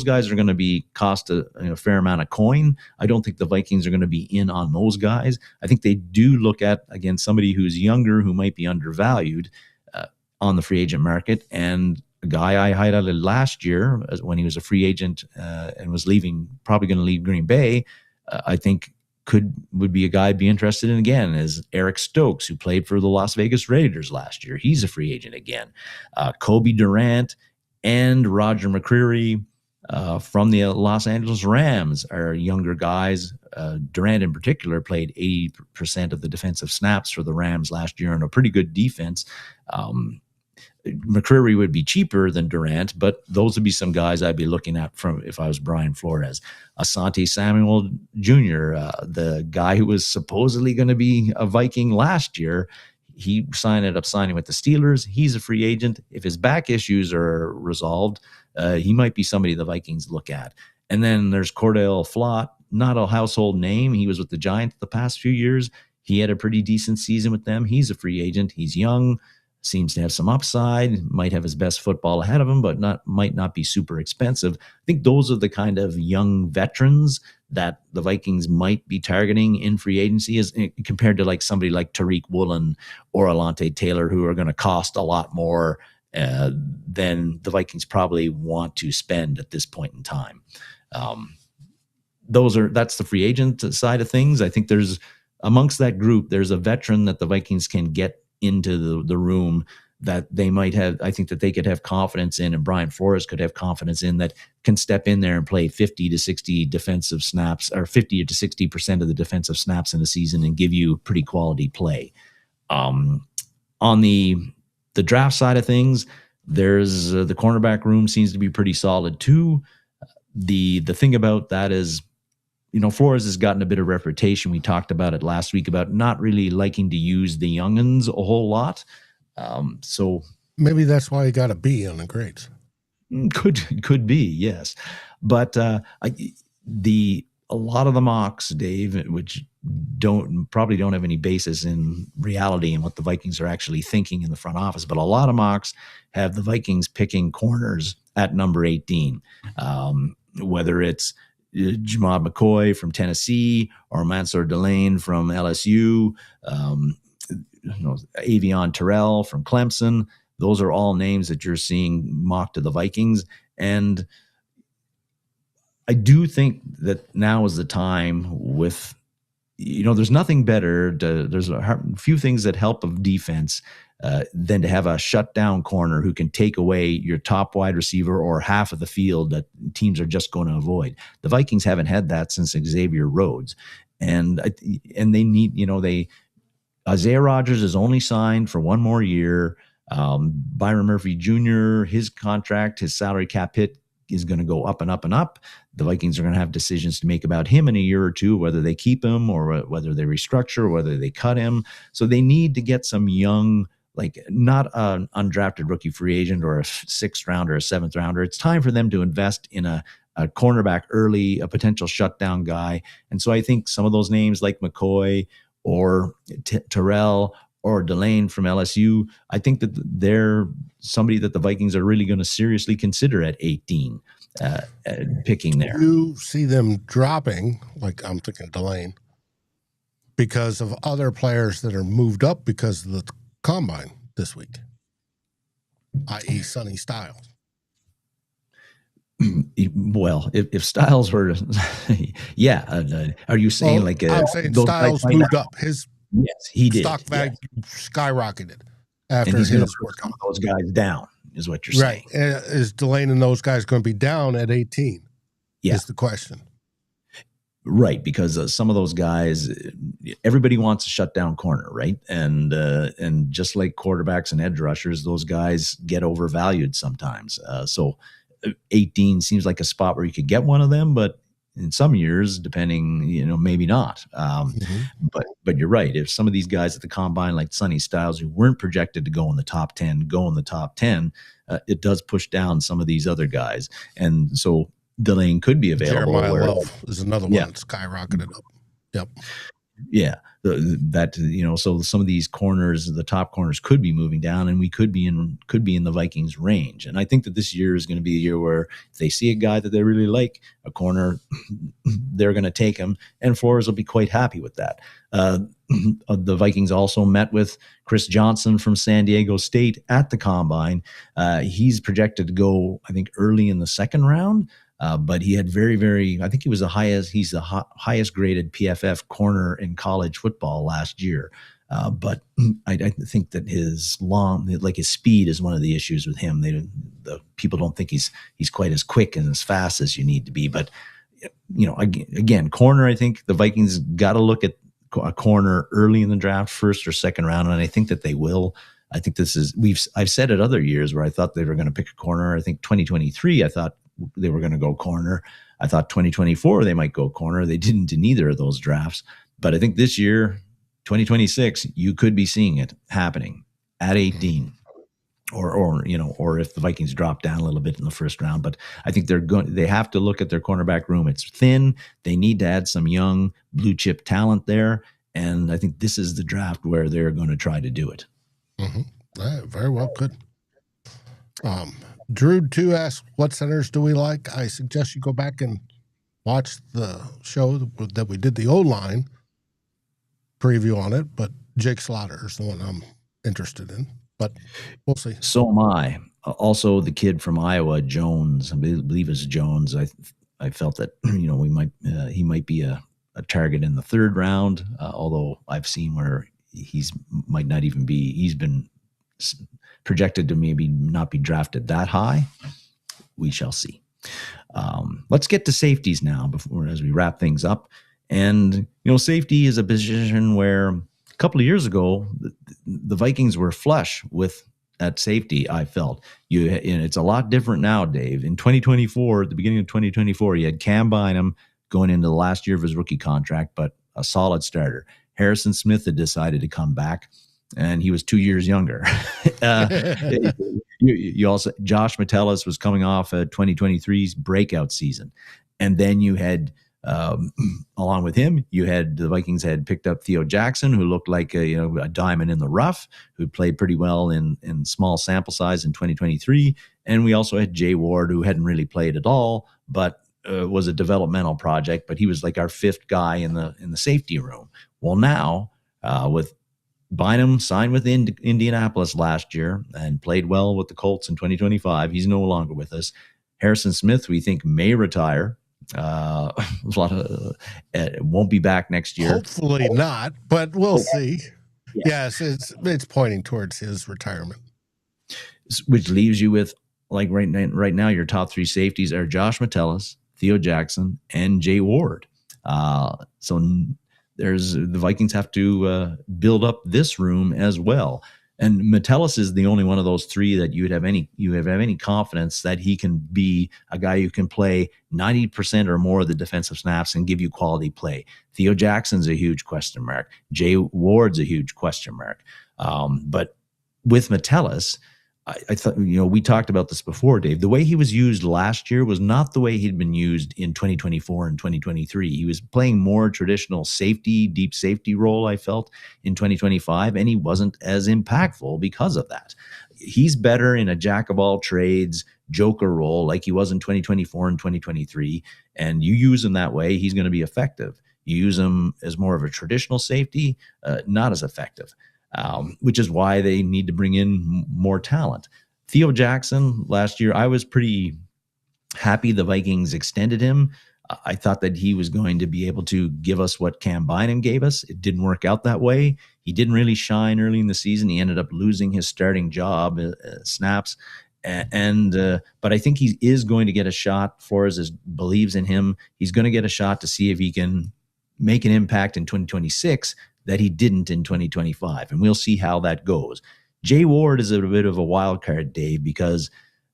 guys are going to be cost a fair amount of coin. I don't think the Vikings are going to be in on those guys. I think they do look at, again, somebody who's younger who might be undervalued on the free agent market, and a guy I highlighted last year when he was a free agent and was probably going to leave Green Bay, I think would be a guy I'd be interested in again, is Eric Stokes, who played for the Las Vegas Raiders last year. He's a free agent again. Kobe Durant and Roger McCreary from the Los Angeles Rams are younger guys. Durant in particular played 80% of the defensive snaps for the Rams last year in a pretty good defense. McCreary would be cheaper than Durant, but those would be some guys I'd be looking at from if I was Brian Flores. Asante Samuel Jr., the guy who was supposedly going to be a Viking last year, he ended up signing with the Steelers. He's a free agent. If his back issues are resolved, he might be somebody the Vikings look at. And then there's Cordell Flott, not a household name. He was with the Giants the past few years. He had a pretty decent season with them. He's a free agent. He's young. Seems to have some upside, might have his best football ahead of him, but might not be super expensive. I think those are the kind of young veterans that the Vikings might be targeting in free agency as compared to like somebody like Tariq Woolen or Alontae Taylor, who are going to cost a lot more than the Vikings probably want to spend at this point in time. That's the free agent side of things. I think amongst that group, there's a veteran that the Vikings can get into the room that they might have, I think that they could have confidence in, and Brian Flores could have confidence in, that can step in there and play 50 to 60 defensive snaps, or 50 to 60% of the defensive snaps in a season, and give you pretty quality play. On the draft side of things, there's the cornerback room seems to be pretty solid too. The thing about that is, Flores has gotten a bit of reputation. We talked about it last week about not really liking to use the youngins a whole lot. So maybe that's why he got a B on the grades. Could be, yes. But a lot of the mocks, Dave, which probably don't have any basis in reality and what the Vikings are actually thinking in the front office, but a lot of mocks have the Vikings picking corners at number 18, whether it's Jamad McCoy from Tennessee or Mansour Delane from LSU, Avion Terrell from Clemson. Those are all names that you're seeing mocked to the Vikings. And I do think that now is the time with, there's nothing better. There's a few things that help of defense than to have a shutdown corner who can take away your top wide receiver or half of the field that teams are just going to avoid. The Vikings haven't had that since Xavier Rhodes. And they need, Isaiah Rodgers is only signed for one more year. Byron Murphy Jr., his contract, his salary cap hit is going to go up and up and up. The Vikings are going to have decisions to make about him in a year or two, whether they keep him or whether they restructure, or whether they cut him. So they need to get some young, like not an undrafted rookie free agent or a 6th rounder or a 7th rounder. It's time for them to invest in a cornerback early, a potential shutdown guy. And so I think some of those names like McCoy or Terrell or Delane from LSU. I think that they're somebody that the Vikings are really going to seriously consider at 18, picking there. You see them dropping, like I'm thinking Delane, because of other players that are moved up because of the combine this week, i.e. Sonny Styles. Well, if Styles were, yeah. Are you saying I'm saying Styles moved up. His he did. Stock value skyrocketed after and he's his put some of those guys down, is what you're saying. Right. Is Delane and those guys going to be down at 18? Yeah. Is the question. Right, because some of those guys, everybody wants a shutdown corner, right? And just like quarterbacks and edge rushers, those guys get overvalued sometimes. So 18 seems like a spot where you could get one of them, but in some years, depending, maybe not. But you're right. If some of these guys at the combine, like Sonny Styles, who weren't projected to go in the top 10, go in the top 10, it does push down some of these other guys. And so Delane could be available. Jeremiah Love is another one that skyrocketed up. Yep. Yeah. So some of these corners, the top corners, could be moving down, and we could be in the Vikings range. And I think that this year is going to be a year where if they see a guy that they really like, a corner, they're going to take him, and Flores will be quite happy with that. The Vikings also met with Chris Johnson from San Diego State at the combine. He's projected to go, I think, early in the second round. But he had I think he's the highest graded PFF corner in college football last year. But I think that his speed is one of the issues with him. The people don't think he's quite as quick and as fast as you need to be. But, again, corner, I think the Vikings got to look at a corner early in the draft, first or second round. And I think that they will. I think I've said it other years where I thought they were going to pick a corner. I think 2023, I thought they were going to go corner. I thought 2024 they might go corner. They didn't in either of those drafts. But I think this year, 2026, you could be seeing it happening at 18, or if the Vikings drop down a little bit in the first round. But I think they have to look at their cornerback room. It's thin. They need to add some young blue chip talent there. And I think this is the draft where they're going to try to do it. Mm-hmm. Very well, good. Drew 2 asks, what centers do we like? I suggest you go back and watch the show that we did the O-line preview on it, but Jake Slaughter is the one I'm interested in, but we'll see. So am I. Also, the kid from Iowa, Jones, I believe it's Jones. I felt that, he might be a target in the third round, although I've seen where he's been projected to maybe not be drafted that high. We shall see. Let's get to safeties now as we wrap things up. And, safety is a position where a couple of years ago, the Vikings were flush with at safety, I felt. And it's a lot different now, Dave. In 2024, at the beginning of 2024, you had Cam Bynum going into the last year of his rookie contract, but a solid starter. Harrison Smith had decided to come back, and he was 2 years younger. You also, Josh Metellus was coming off a 2023's breakout season. And then you had, along with him, the Vikings had picked up Theo Jackson, who looked like a diamond in the rough, who played pretty well in small sample size in 2023. And we also had Jay Ward, who hadn't really played at all, but was a developmental project, but he was like our fifth guy in the safety room. Well, now with Bynum signed with Indianapolis last year and played well with the Colts in 2025. He's no longer with us. Harrison Smith, we think, may retire. Won't be back next year. Hopefully not, but we'll see. Yeah. Yes, it's pointing towards his retirement. Which leaves you with, like right now, your top three safeties are Josh Metellus, Theo Jackson, and Jay Ward. So the Vikings have to build up this room as well. And Metellus is the only one of those three that you have any confidence that he can be a guy who can play 90% or more of the defensive snaps and give you quality play. Theo Jackson's a huge question mark. Jay Ward's a huge question mark. But with Metellus, I thought, we talked about this before, Dave. The way he was used last year was not the way he'd been used in 2024 and 2023. He was playing more traditional safety, deep safety role, I felt, in 2025, and he wasn't as impactful because of that. He's better in a jack of all trades, joker role like he was in 2024 and 2023, and you use him that way, he's going to be effective. You use him as more of a traditional safety, not as effective. Which is why they need to bring in more talent. Theo Jackson last year, I was pretty happy the Vikings extended him. I thought that he was going to be able to give us what Cam Bynum gave us. It didn't work out that way. He didn't really shine early in the season. He ended up losing his starting job, snaps. But I think he is going to get a shot. Flores believes in him. He's going to get a shot to see if he can make an impact in 2026 that he didn't in 2025. And we'll see how that goes. Jay Ward is a bit of a wild card, Dave, because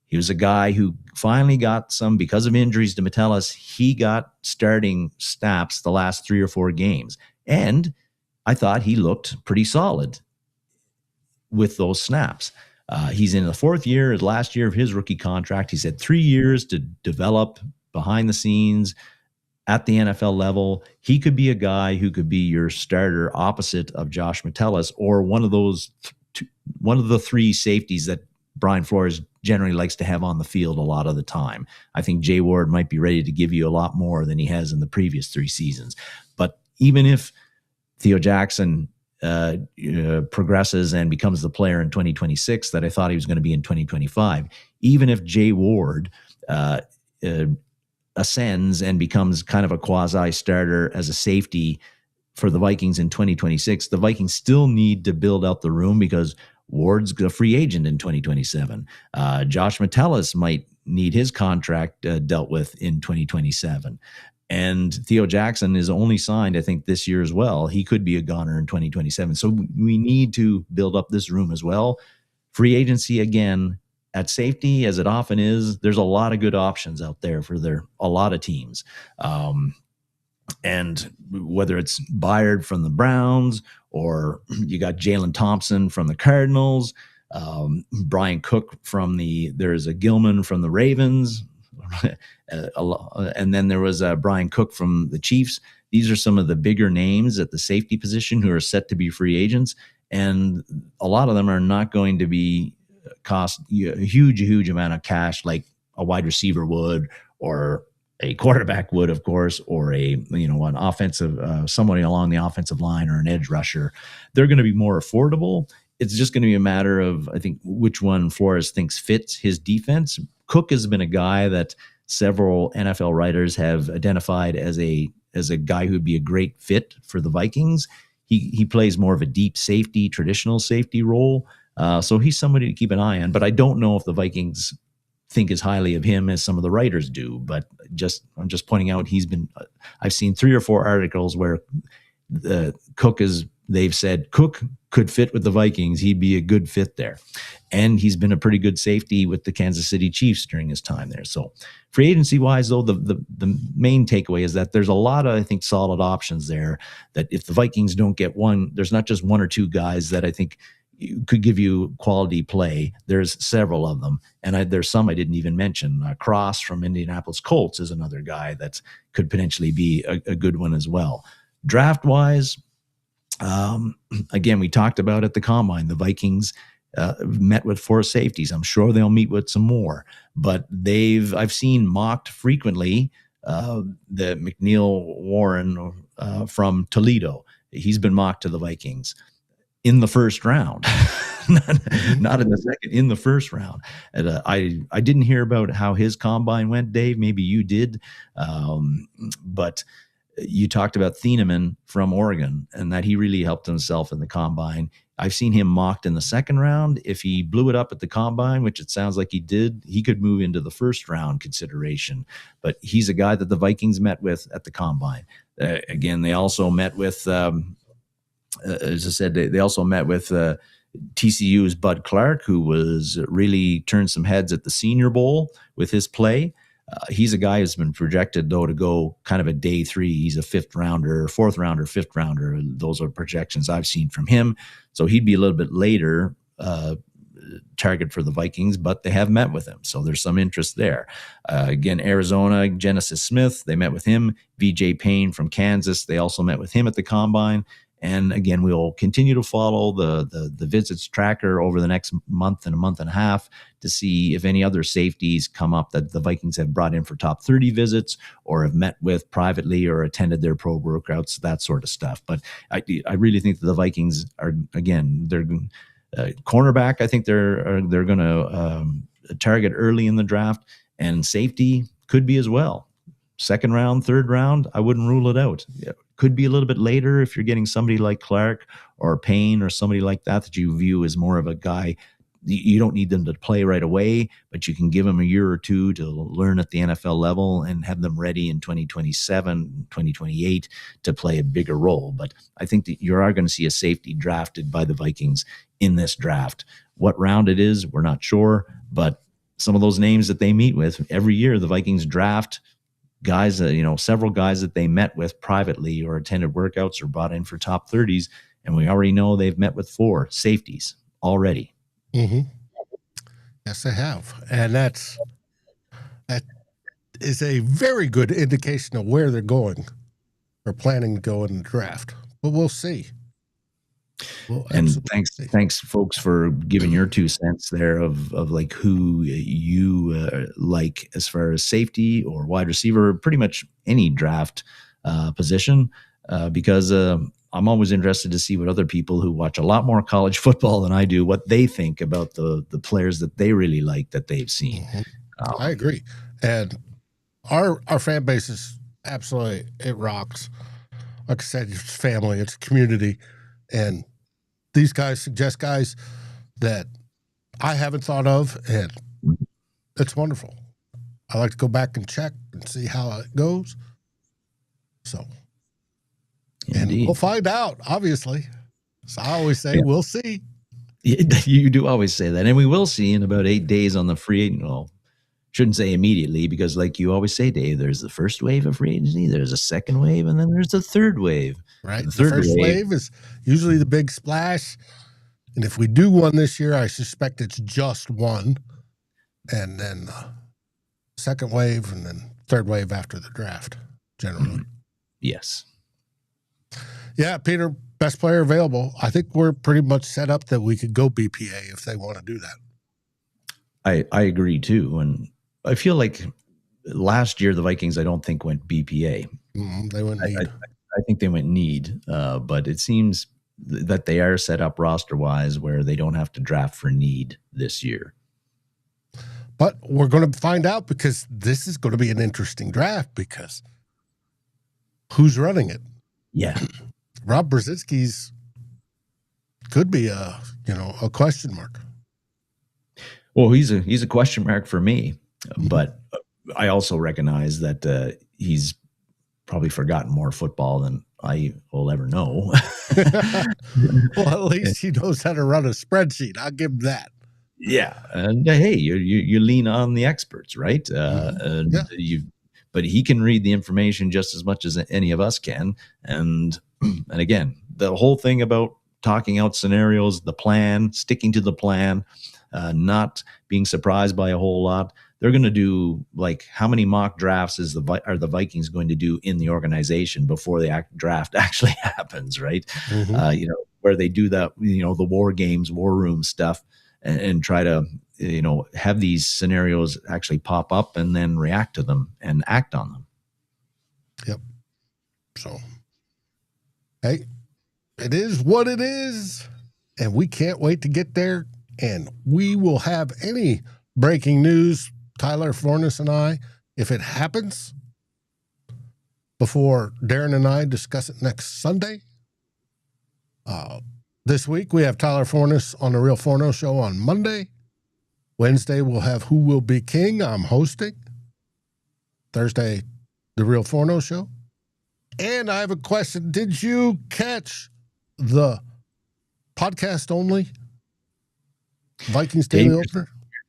he was a guy who finally got some, because of injuries to Metellus, he got starting snaps the last 3 or 4 games. And I thought he looked pretty solid with those snaps. He's in the 4th year, his last year of his rookie contract. He's had 3 years to develop behind the scenes at the NFL level. He could be a guy who could be your starter opposite of Josh Metellus, or one of the 3 safeties that Brian Flores generally likes to have on the field a lot of the time. I think Jay Ward might be ready to give you a lot more than he has in the previous 3 seasons. But even if Theo Jackson progresses and becomes the player in 2026 that I thought he was going to be in 2025, even if Jay Ward ascends and becomes kind of a quasi-starter as a safety for the Vikings in 2026, the Vikings still need to build out the room because Ward's a free agent in 2027. Josh Metellus might need his contract dealt with in 2027. And Theo Jackson is only signed, I think, this year as well. He could be a goner in 2027. So we need to build up this room as well. Free agency, again, at safety, as it often is, there's a lot of good options out there for a lot of teams. And whether it's Byard from the Browns, or you got Jalen Thompson from the Cardinals, Brian Cook there's a Gilman from the Ravens, and then there was Brian Cook from the Chiefs. These are some of the bigger names at the safety position who are set to be free agents, and a lot of them are not going to be cost a huge amount of cash like a wide receiver would, or a quarterback would, of course, or an offensive, somebody along the offensive line, or an edge rusher. They're going to be more affordable. It's just going to be a matter of, I think, which one Flores thinks fits his defense. Cook has been a guy that several NFL writers have identified as a guy who'd be a great fit for the Vikings. He plays more of a deep safety, traditional safety role. So he's somebody to keep an eye on, but I don't know if the Vikings think as highly of him as some of the writers do. But I'm just pointing out, I've seen 3 or 4 articles where they've said Cook could fit with the Vikings. He'd be a good fit there. And he's been a pretty good safety with the Kansas City Chiefs during his time there. So free agency wise, though, the main takeaway is that there's a lot of, I think, solid options there, that if the Vikings don't get one, there's not just 1 or 2 guys that I think could give you quality play. There's several of them. And there's some I didn't even mention. Cross from Indianapolis Colts is another guy that could potentially be a good one as well. Draft-wise, again, we talked about at the Combine, the Vikings met with 4 safeties. I'm sure they'll meet with some more. But I've seen mocked frequently the McNeil Warren from Toledo. He's been mocked to the Vikings in the first round, not in the second, in the first round. And I didn't hear about how his combine went, Dave. Maybe you did. But you talked about Thieneman from Oregon and that he really helped himself in the combine. I've seen him mocked in the second round. If he blew it up at the combine, which it sounds like he did, he could move into the first round consideration. But he's a guy that the Vikings met with at the combine. Again, they also met with, as I said, they also met with TCU's Bud Clark, who was really turned some heads at the Senior Bowl with his play. He's a guy who's been projected, though, to go kind of a day 3. He's a 5th rounder, 4th rounder, 5th rounder. Those are projections I've seen from him. So he'd be a little bit later target for the Vikings, but they have met with him. So there's some interest there. Again, Arizona, Genesis Smith, they met with him. VJ Payne from Kansas, they also met with him at the Combine. And again, we'll continue to follow the visits tracker over the next month and a month and a half to see if any other safeties come up that the Vikings have brought in for top 30 visits or have met with privately or attended their pro workouts, that sort of stuff. But I really think that the Vikings are, again, they're cornerback. I think they're going to target early in the draft, and safety could be as well. Second round, third round, I wouldn't rule it out. Could be a little bit later if you're getting somebody like Clark or Payne or somebody like that you view as more of a guy. You don't need them to play right away, but you can give them a year or two to learn at the NFL level and have them ready in 2027, 2028 to play a bigger role. But I think that you are going to see a safety drafted by the Vikings in this draft. What round it is, we're not sure, but some of those names that they meet with every year, the Vikings draft guys, several guys that they met with privately or attended workouts or brought in for top 30s. And we already know they've met with 4 safeties already. Mm-hmm. Yes, they have. And that is a very good indication of where they're going or planning to go in the draft. But we'll see. And thanks, folks, for giving your 2 cents there of like who you like as far as safety or wide receiver, pretty much any draft position, because I'm always interested to see what other people who watch a lot more college football than I do, what they think about the players that they really like that they've seen. Mm-hmm. I agree. And our fan base is absolutely, it rocks. Like I said, it's family, it's community. And these guys suggest guys that I haven't thought of, and it's wonderful. I like to go back and check and see how it goes. So, and we'll find out, obviously. So I always say, we'll see. You do always say that. And we will see in about 8 days on the free agent. Well, shouldn't say immediately, because like you always say, Dave, there's the first wave of free agency, there's a second wave, and then there's the third wave. Right. The first wave is usually the big splash. And if we do one this year, I suspect it's just one. And then second wave, and then third wave after the draft, generally. Yes. Yeah, Peter, best player available. I think we're pretty much set up that we could go BPA if they want to do that. I agree, too. And I feel like last year the Vikings, I don't think, went BPA. They went need. I think they went need, but it seems that they are set up roster-wise where they don't have to draft for need this year. But we're going to find out, because this is going to be an interesting draft, because who's running it? Yeah. Rob Brzezinski's could be a question mark. Well, he's a question mark for me, but I also recognize that he's probably forgotten more football than I will ever know. Well, at least he knows how to run a spreadsheet. I'll give him that. Yeah, and hey, you lean on the experts, right? But he can read the information just as much as any of us can. And again, the whole thing about talking out scenarios, the plan, sticking to the plan, not being surprised by a whole lot. They're going to do, like, how many mock drafts are the Vikings going to do in the organization before the draft actually happens, right? Mm-hmm. Where they do that, the war games, war room stuff, and try to, have these scenarios actually pop up and then react to them and act on them. Yep. So, hey, it is what it is, and we can't wait to get there. And we will have any breaking news, Tyler Fornes and I, if it happens, before Darren and I discuss it next Sunday. This week, we have Tyler Fornes on the Real Forno Show on Monday. Wednesday, we'll have Who Will Be King. I'm hosting. Thursday, the Real Forno Show. And I have a question. Did you catch the podcast only Vikings Daily Opener?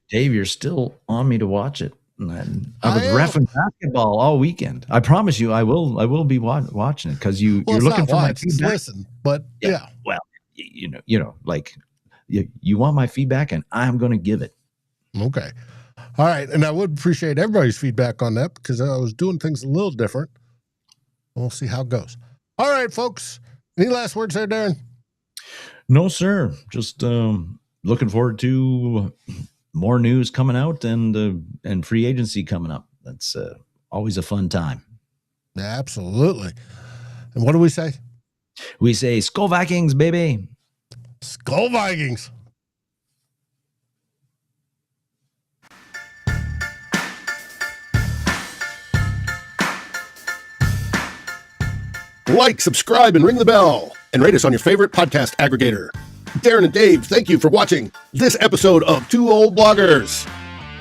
Dave, you're still on me to watch it. I was reffing basketball all weekend. I promise you, I will be watching it, because you're looking for my feedback. listen, but yeah. Well, like You want my feedback, and I'm going to give it. Okay. All right. And I would appreciate everybody's feedback on that because I was doing things a little different. We'll see how it goes. All right, folks. Any last words there, Darren? No, sir. Just looking forward to more news coming out and free agency coming up. That's always a fun time. Absolutely. And what do we say? We say SKOL Vikings, baby. SKOL Vikings. Like, subscribe, and ring the bell, and rate us on your favorite podcast aggregator. Darren and Dave, thank you for watching this episode of Two Old Bloggers.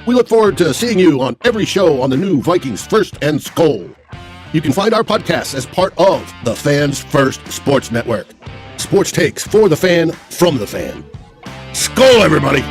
We look forward to seeing you on every show on the new Vikings First and SKOL. You can find our podcasts as part of the Fans First Sports Network. Sports takes for the fan, from the fan. SKOL, everybody!